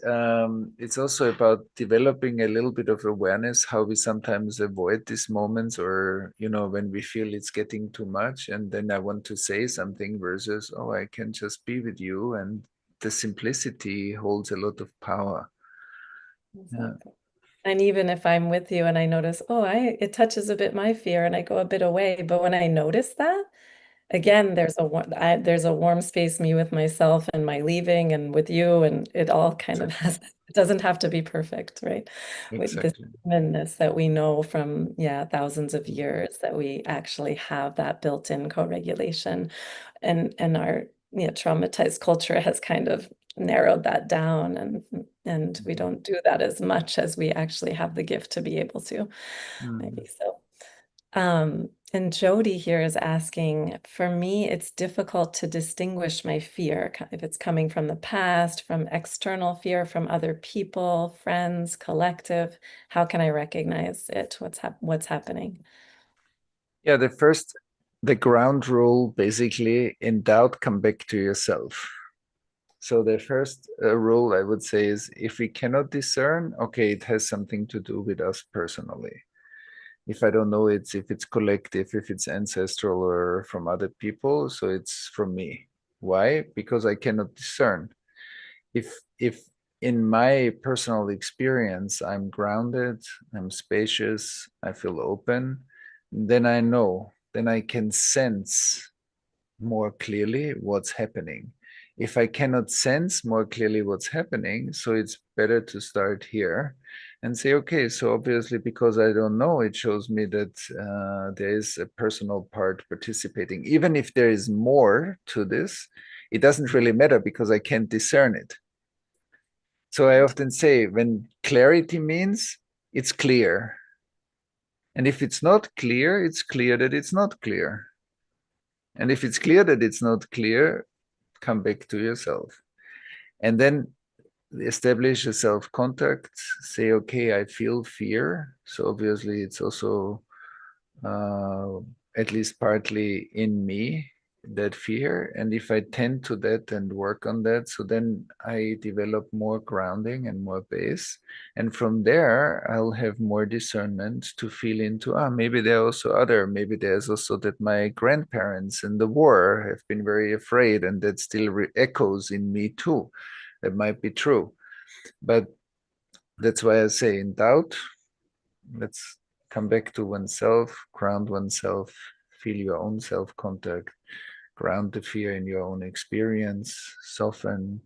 also about developing a little bit of awareness how we sometimes avoid these moments, or when we feel it's getting too much and then I want to say something, versus, oh, I can just be with you. And the simplicity holds a lot of power. Yeah, Exactly. And even if I'm with you and I notice, oh, it touches a bit my fear and I go a bit away, but when I notice that, again, there's a warm space, me with myself and my leaving and with you, and it all kind of exactly. has, it doesn't have to be perfect, right? With this Exactly. humanness that we know from, yeah, thousands of years, that we actually have that built-in co-regulation, and our, traumatized culture has kind of narrowed that down, and we Mhm. don't do that as much as we actually have the gift to be able to, Mm. maybe so. And Jody here is asking, for me, it's difficult to distinguish my fear, if it's coming from the past, from external fear, from other people, friends, collective. How can I recognize it? What's happening? Yeah, the ground rule basically: in doubt, come back to yourself. So the first rule I would say is, if we cannot discern, okay, it has something to do with us personally. If I don't know it's if it's collective, if it's ancestral or from other people, so it's from me. Why? Because I cannot discern. If in my personal experience I'm grounded, I'm spacious, I feel open, then I know, then I can sense more clearly what's happening. If I cannot sense more clearly what's happening, so it's better to start here and say, okay, so obviously because I don't know, it shows me that there is a personal part participating. Even if there is more to this, it doesn't really matter because I can't discern it. So I often say, when clarity means it's clear. And if it's not clear, it's clear that it's not clear. And if it's clear that it's not clear, come back to yourself. And then establish a self-contact, say, okay, I feel fear. So obviously it's also uh, at least partly in me, that fear. And if I tend to that and work on that, so then I develop more grounding and more base. And from there, I'll have more discernment to feel into, maybe there are also other, maybe there's also that my grandparents in the war have been very afraid, and that still echoes in me too. That might be true. But that's why I say, in doubt, let's come back to oneself, ground oneself, feel your own self contact, ground the fear in your own experience, soften,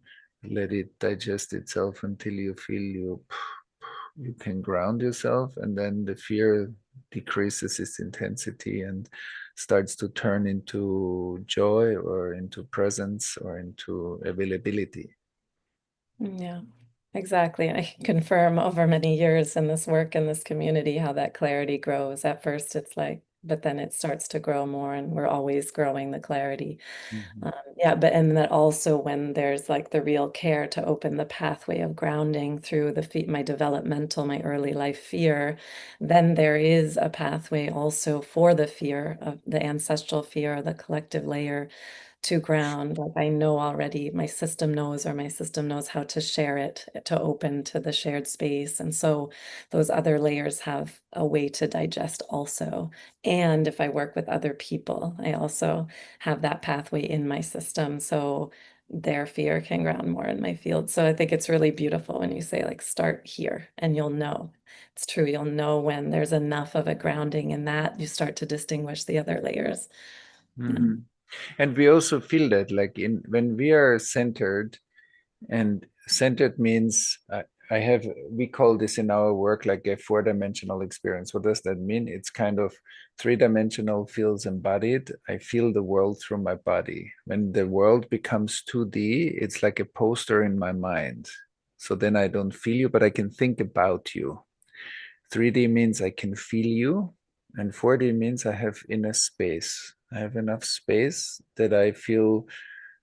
let it digest itself until you feel you can ground yourself, and then the fear decreases its intensity and starts to turn into joy or into presence or into availability. Yeah, exactly. I can confirm over many years in this work in this community how that clarity grows. At first, it's like, but then it starts to grow more, and we're always growing the clarity. Mm-hmm. Yeah, but and that also when there's like the real care to open the pathway of grounding through my developmental, my early life fear, then there is a pathway also for the fear of the ancestral fear, the collective layer to ground. Like I know already my system knows, or my system knows how to share it to open to the shared space. And so those other layers have a way to digest also. And if I work with other people, I also have that pathway in my system. So their fear can ground more in my field. So I think it's really beautiful when you say, like, start here and you'll know. It's true. You'll know when there's enough of a grounding in that you start to distinguish the other layers. Mm-hmm. And we also feel that, like, when we are centered, and centered means we call this in our work like a 4-dimensional experience. What does that mean? It's kind of 3-dimensional feels embodied. I feel the world through my body. When the world becomes 2D, it's like a poster in my mind. So then I don't feel you, but I can think about you. 3D means I can feel you, and 4D means I have inner space. I have enough space that I feel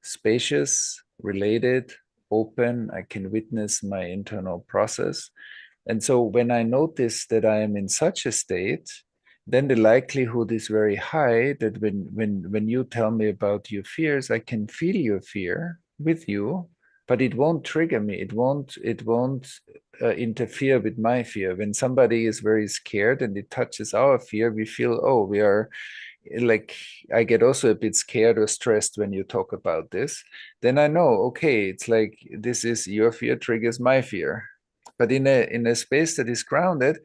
spacious, related, open. I can witness my internal process. And so when I notice that I am in such a state, then the likelihood is very high that when you tell me about your fears, I can feel your fear with you, but it won't trigger me. It won't interfere with my fear. When somebody is very scared and it touches our fear, we feel, oh, we are like, I get also a bit scared or stressed when you talk about this. Then I know, okay, it's like this is your fear triggers my fear. But in a space that is grounded,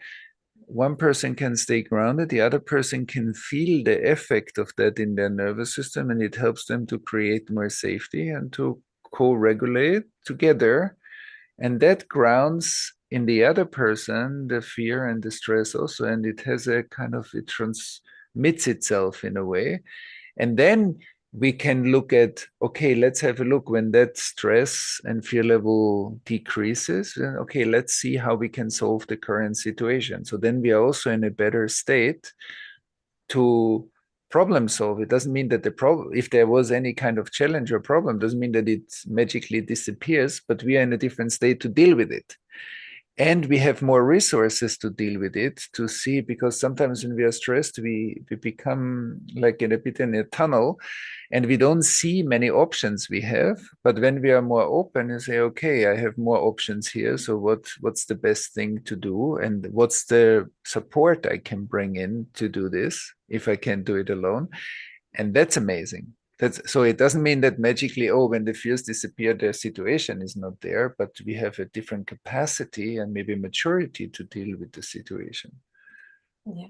one person can stay grounded, the other person can feel the effect of that in their nervous system, and it helps them to create more safety and to co-regulate together. And that grounds in the other person the fear and the stress also, and it has a kind of, it transmits itself in a way. And then we can look at, okay, let's have a look when that stress and fear level decreases. Okay, let's see how we can solve the current situation. So then we are also in a better state to problem solve. It doesn't mean that the problem, if there was any kind of challenge or problem, doesn't mean that it magically disappears, but we are in a different state to deal with it. And we have more resources to deal with it, to see, because sometimes when we are stressed, we become like in a bit in a tunnel, and we don't see many options we have. But when we are more open, you say, okay, I have more options here. So what's the best thing to do? And what's the support I can bring in to do this if I can't do it alone? And that's amazing. So it doesn't mean that magically, oh, when the fears disappear, the situation is not there, but we have a different capacity and maybe maturity to deal with the situation. Yeah.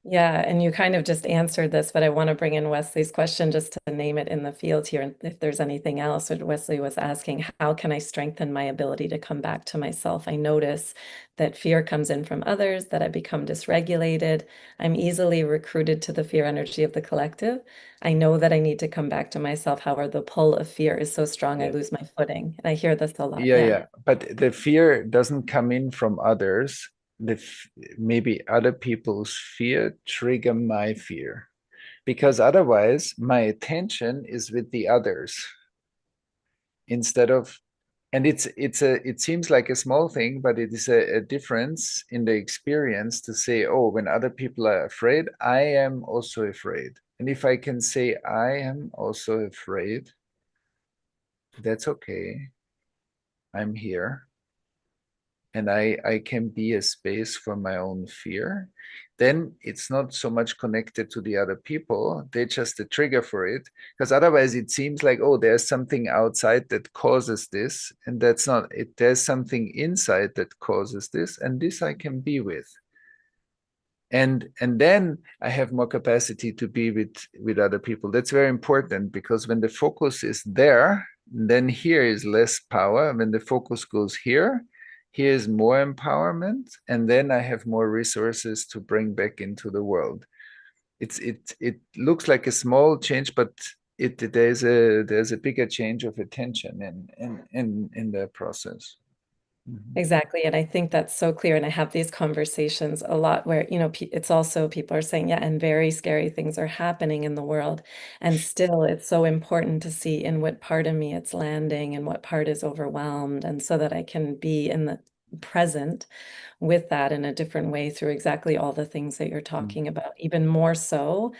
Yeah, and you kind of just answered this, but I want to bring in Wesley's question just to name it in the field here. And if there's anything else, what Wesley was asking, how can I strengthen my ability to come back to myself? I notice that fear comes in from others, that I become dysregulated. I'm easily recruited to the fear energy of the collective. I know that I need to come back to myself. However, the pull of fear is so strong, I Yes. lose my footing. And I hear this a lot. Yeah, Yeah. yeah. But the fear doesn't come in from others. Maybe other people's fear trigger my fear, because otherwise my attention is with the others instead of, and it seems like a small thing, but it is a difference in the experience to say, oh, when other people are afraid, I am also afraid. And if I can say I am also afraid, that's okay. I'm here, and I can be a space for my own fear. Then it's not so much connected to the other people. They're just a trigger for it. Because otherwise it seems like, oh, there's something outside that causes this. And that's not it. There's something inside that causes this. And this I can be with. And then I have more capacity to be with other people. That's very important, because when the focus is there, then here is less power. When the focus goes here, here is more empowerment, and then I have more resources to bring back into the world. It looks like a small change, but there's a bigger change of attention in the process. Mhm. Exactly. And I think that's so clear. And I have these conversations a lot where, it's also people are saying, yeah, and very scary things are happening in the world. And still, it's so important to see in what part of me it's landing and what part is overwhelmed. And so that I can be in the present with that in a different way through exactly all the things that you're Mm. talking about, even more so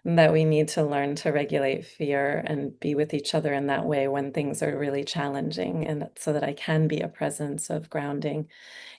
that we need to learn to regulate fear and be with each other in that way when things are really challenging, and so that I can be a presence of grounding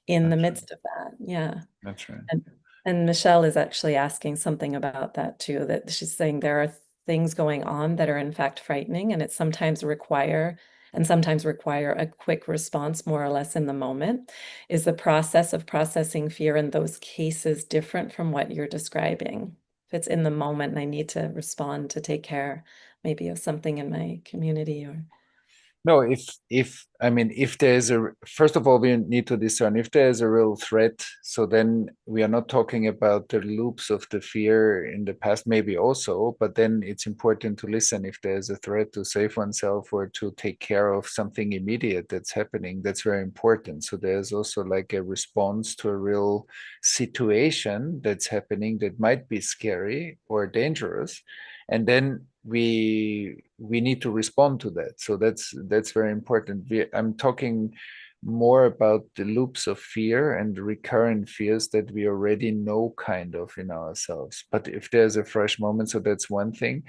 in the That's right. midst of that. Yeah. That's right. And and Michelle is actually asking something about that too, that she's saying there are things going on that are in fact frightening, and it sometimes require a quick response more or less in the moment. Is the process of processing fear in those cases different from what you're describing? If it's in the moment and I need to respond to take care maybe of something in my community or No, if I mean, if there's a, first of all, we need to discern if there's a real threat. So then we are not talking about the loops of the fear in the past, maybe also, but then it's important to listen if there's a threat to save oneself or to take care of something immediate that's happening. That's very important. So there's also like a response to a real situation that's happening that might be scary or dangerous, and then we need to respond to that. So that's very important. I'm talking more about the loops of fear and the recurrent fears that we already know kind of in ourselves. But if there's a fresh moment, so that's one thing.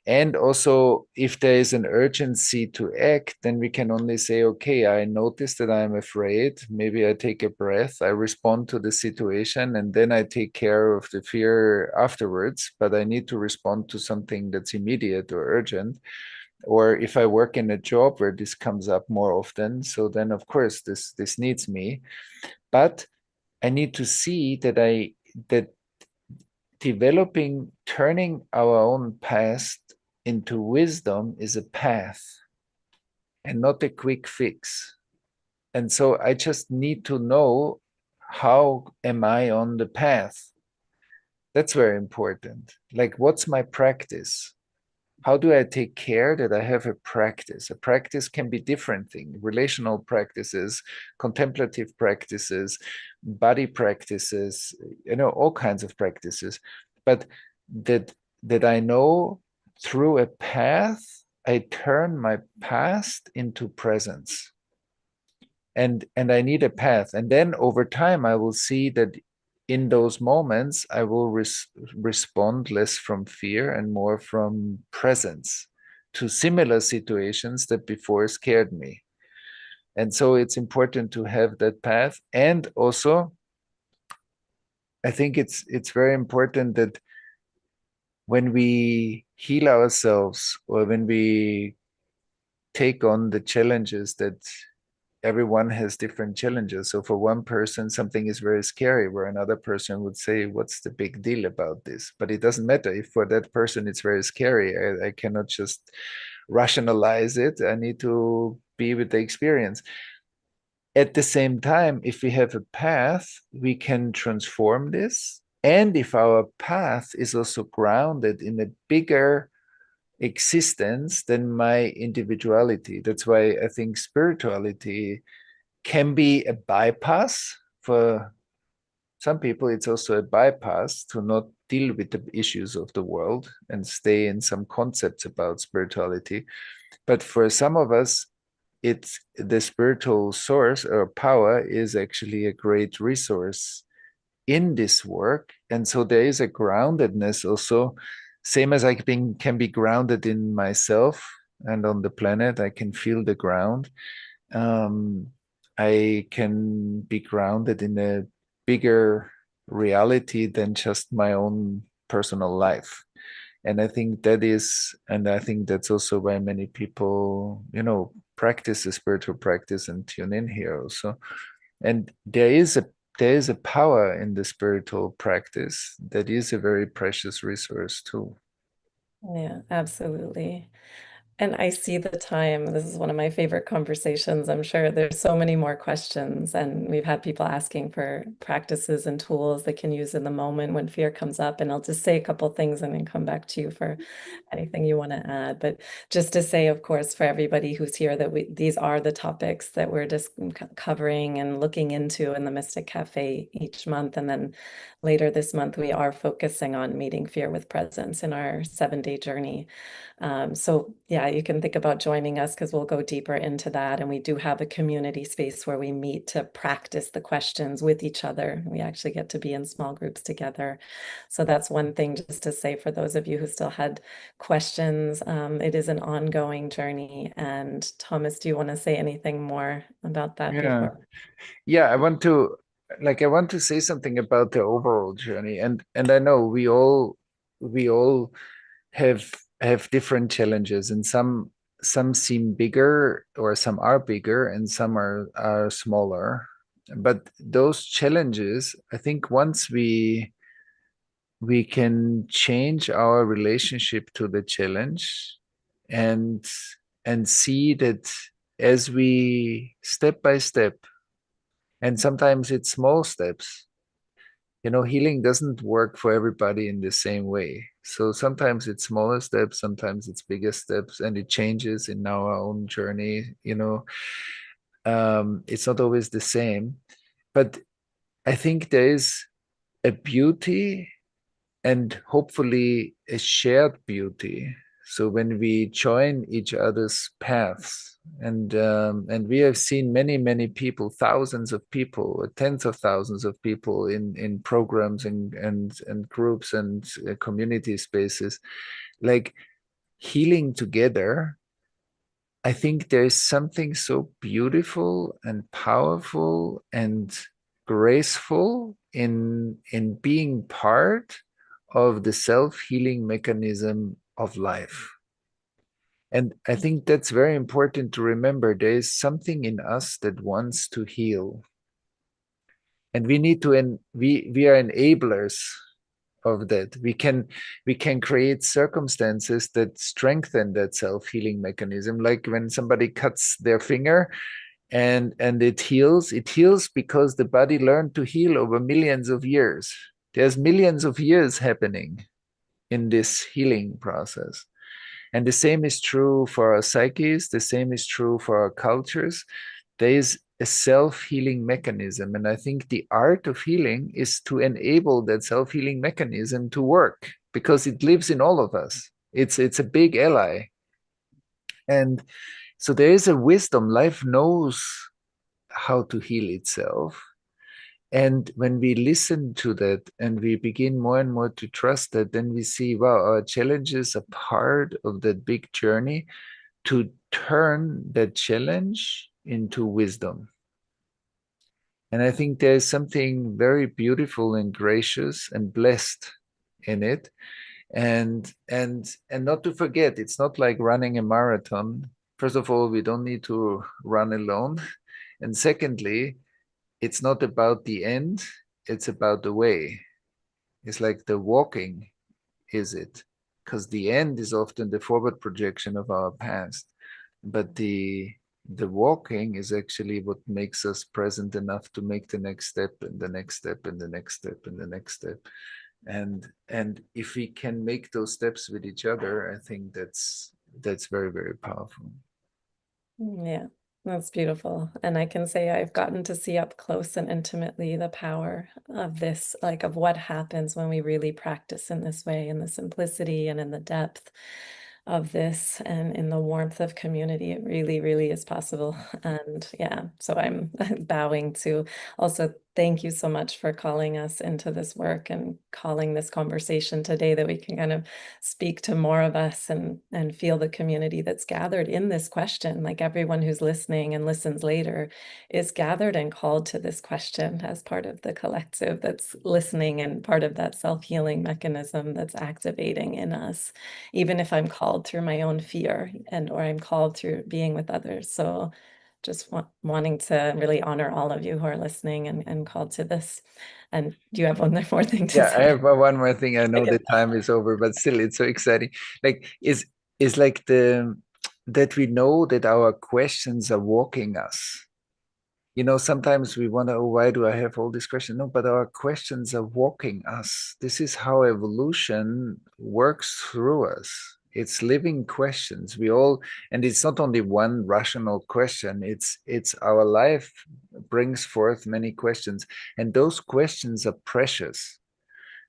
And also, if there is an urgency to act, then we can only say, okay, I notice that I'm afraid. Maybe I take a breath, I respond to the situation, and then I take care of the fear afterwards. But I need to respond to something that's immediate or urgent. Or if I work in a job where this comes up more often, so then of course this needs me. But I need to see that developing, turning our own past into wisdom is a path and not a quick fix. And so I just need to know, how am I on the path? That's very important. Like, what's my practice? How do I take care that I have a practice? A practice can be different things: relational practices, contemplative practices, body practices, all kinds of practices. But that I know through a path, I turn my past into presence. And I need a path. And then over time, I will see that in those moments, I will respond less from fear and more from presence to similar situations that before scared me. And so it's important to have that path. And also, I think it's very important that when we heal ourselves, or when we take on the challenges that everyone has different challenges. So for one person, something is very scary, where another person would say, what's the big deal about this? But it doesn't matter. If for that person it's very scary, I cannot just rationalize it. I need to be with the experience. At the same time, if we have a path, we can transform this. And if our path is also grounded in a bigger existence than my individuality, that's why I think spirituality can be a bypass. For some people, it's also a bypass to not deal with the issues of the world and stay in some concepts about spirituality. But for some of us, it's the spiritual source or power is actually a great resource in this work. And so there is a groundedness also, same as can be grounded in myself and on the planet. I can feel the ground. um, I can be grounded in a bigger reality than just my own personal life. And I think that's also why many people, practice the spiritual practice and tune in here also. And there is a power in the spiritual practice that is a very precious resource too. Yeah, absolutely. And I see the time. This is one of my favorite conversations. I'm sure there's so many more questions, and we've had people asking for practices and tools they can use in the moment when fear comes up. And I'll just say a couple things and then come back to you for anything you want to add. But just to say, of course, for everybody who's here, that these are the topics that we're just covering and looking into in the Mystic Cafe each month. And then later this month, we are focusing on meeting fear with presence in our 7-day journey. So yeah, you can think about joining us because we'll go deeper into that. And we do have a community space where we meet to practice the questions with each other. We actually get to be in small groups together. So that's one thing just to say for those of you who still had questions. It is an ongoing journey. And Thomas, do you want to say anything more about that Yeah. before? Yeah, I want to say something about the overall journey. And I know we all have different challenges, and some seem bigger, or some are bigger, and some are smaller. But those challenges, I think once we can change our relationship to the challenge, and see that as we step by step, and sometimes it's small steps. Healing doesn't work for everybody in the same way. So sometimes it's smaller steps, sometimes it's bigger steps, and it changes in our own journey. It's not always the same. But I think there is a beauty, and hopefully a shared beauty. So when we join each other's paths, and we have seen many people, thousands of people, or tens of thousands of people in programs and groups and community spaces, like healing together. I think there is something so beautiful and powerful and graceful in being part of the self-healing mechanism of life. And I think that's very important to remember. There is something in us that wants to heal. And we need to, and we are enablers of that. We can create circumstances that strengthen that self-healing mechanism. Like when somebody cuts their finger, and it heals because the body learned to heal over millions of years. There's millions of years happening in this healing process. And the same is true for our psyches, the same is true for our cultures. There is a self-healing mechanism. And I think the art of healing is to enable that self-healing mechanism to work, because it lives in all of us. It's a big ally. And so there is a wisdom. Life knows how to heal itself. And when we listen to that and we begin more and more to trust that, then we see, wow, our challenges are part of that big journey to turn that challenge into wisdom. And I think there's something very beautiful and gracious and blessed in it. And not to forget, it's not like running a marathon. First of all, we don't need to run alone. And secondly, it's not about the end, it's about the way. It's like the walking is it, because the end is often the forward projection of our past, but the walking is actually what makes us present enough to make the next step and the next step and the next step and the next step. And if we can make those steps with each other, I think that's very, very powerful. Yeah, that's beautiful. And I can say I've gotten to see up close and intimately the power of this, like of what happens when we really practice in this way, in the simplicity and in the depth of this and in the warmth of community. It really, really is possible. And yeah, so I'm bowing to also thank you so much for calling us into this work and calling this conversation today, that we can kind of speak to more of us and feel the community that's gathered in this question. Like everyone who's listening and listens later is gathered and called to this question as part of the collective that's listening and part of that self-healing mechanism that's activating in us, even if I'm called through my own fear or I'm called through being with others. So just wanting to really honor all of you who are listening and called to this. And do you have one more thing to Yeah, I say? have one more thing. I know Okay. the time is over, but still it's so exciting. Like is like the that we know that our questions are walking us. Sometimes we wonder, oh, why do I have all these questions? No, but our questions are walking us. This is how evolution works through us. It's living questions. And it's not only one rational question. It's our life brings forth many questions, and those questions are precious.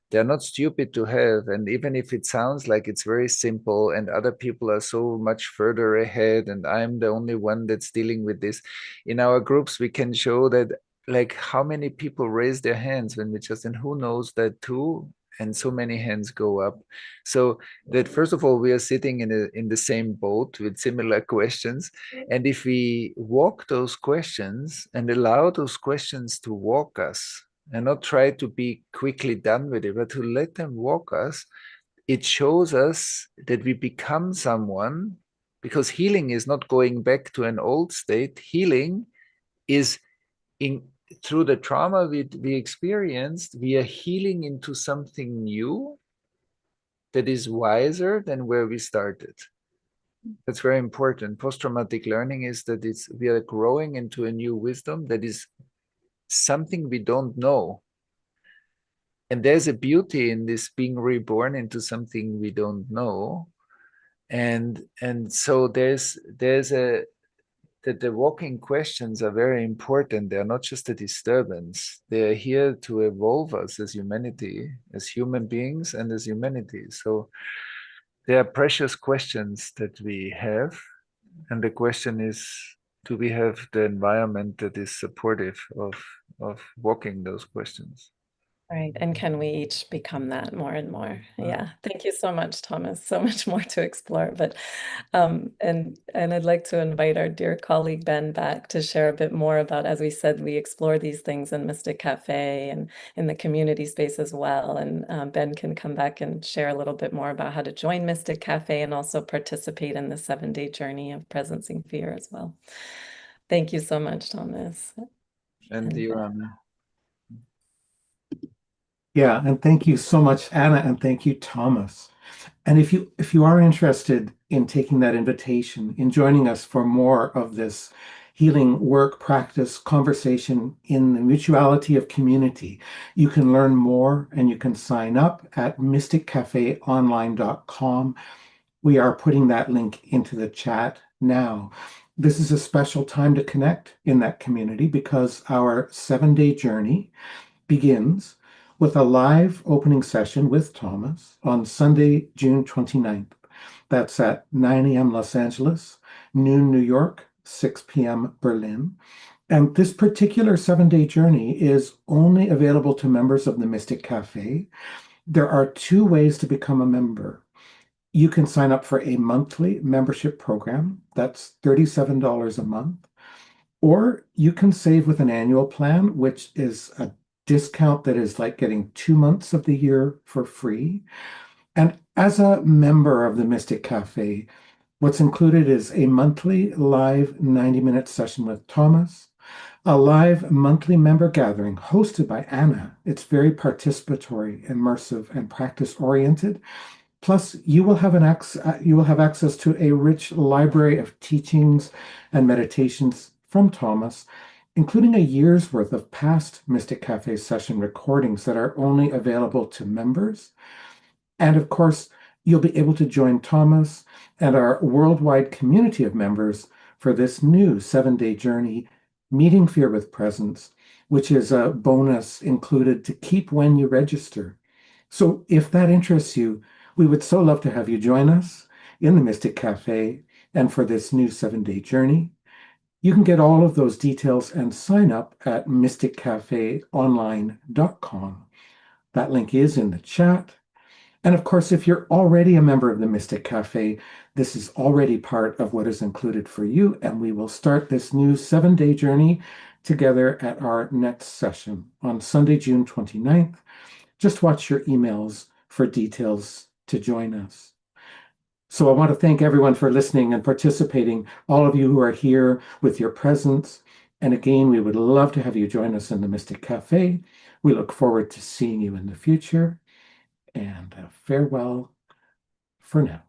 They're not stupid to have. And even if it sounds like it's very simple and other people are so much further ahead and I'm the only one that's dealing with this, in our groups, we can show that, like, how many people raise their hands when we just, and who knows that too? And so many hands go up. So that, first of all, we are sitting in the same boat with similar questions. And if we walk those questions and allow those questions to walk us, and not try to be quickly done with it, but to let them walk us, it shows us that we become someone, because healing is not going back to an old state. Healing is through the trauma we experienced, we are healing into something new that is wiser than where we started. That's very important. Post-traumatic learning is that we are growing into a new wisdom that is something we don't know. And there's a beauty in this being reborn into something we don't know. And so there's a that the walking questions are very important. They're not just a disturbance. They're here to evolve us as humanity, as human beings and as humanity. So they are precious questions that we have. And the question is, do we have the environment that is supportive of walking those questions? Right. And can we each become that more and more? Yeah. Thank you so much, Thomas. So much more to explore. But and I'd like to invite our dear colleague Ben back to share a bit more about, as we said, we explore these things in Mystic Cafe and in the community space as well. And Ben can come back and share a little bit more about how to join Mystic Cafe and also participate in the 7-day journey of presencing fear as well. Thank you so much, Thomas. And you, Yeah, and thank you so much, Anna, and thank you, Thomas. And if you are interested in taking that invitation, in joining us for more of this healing work, practice, conversation in the mutuality of community, you can learn more and you can sign up at mysticcafeonline.com. We are putting that link into the chat now. This is a special time to connect in that community because our 7-day journey begins with a live opening session with Thomas on Sunday, June 29th. That's at 9 a.m. Los Angeles, noon New York, 6 p.m. Berlin. And this particular 7-day journey is only available to members of the Mystic Cafe. There are 2 ways to become a member. You can sign up for a monthly membership program. That's $37 a month. Or you can save with an annual plan, which is a discount that is like getting 2 months of the year for free. And as a member of the Mystic Cafe, what's included is a monthly live 90-minute session with Thomas, a live monthly member gathering hosted by Anna. It's very participatory, immersive, and practice-oriented. Plus, you will have access to a rich library of teachings and meditations from Thomas, including a year's worth of past Mystic Cafe session recordings that are only available to members. And of course, you'll be able to join Thomas and our worldwide community of members for this new 7-day journey, Meeting Fear with Presence, which is a bonus included to keep when you register. So if that interests you, we would so love to have you join us in the Mystic Cafe and for this new 7-day journey. You can get all of those details and sign up at mysticcafeonline.com. That link is in the chat. And of course, if you're already a member of the Mystic Cafe, this is already part of what is included for you, and we will start this new 7-day journey together at our next session on Sunday, June 29th. Just watch your emails for details to join us. So I want to thank everyone for listening and participating, all of you who are here with your presence. And again, we would love to have you join us in the Mystic Cafe. We look forward to seeing you in the future. And farewell for now.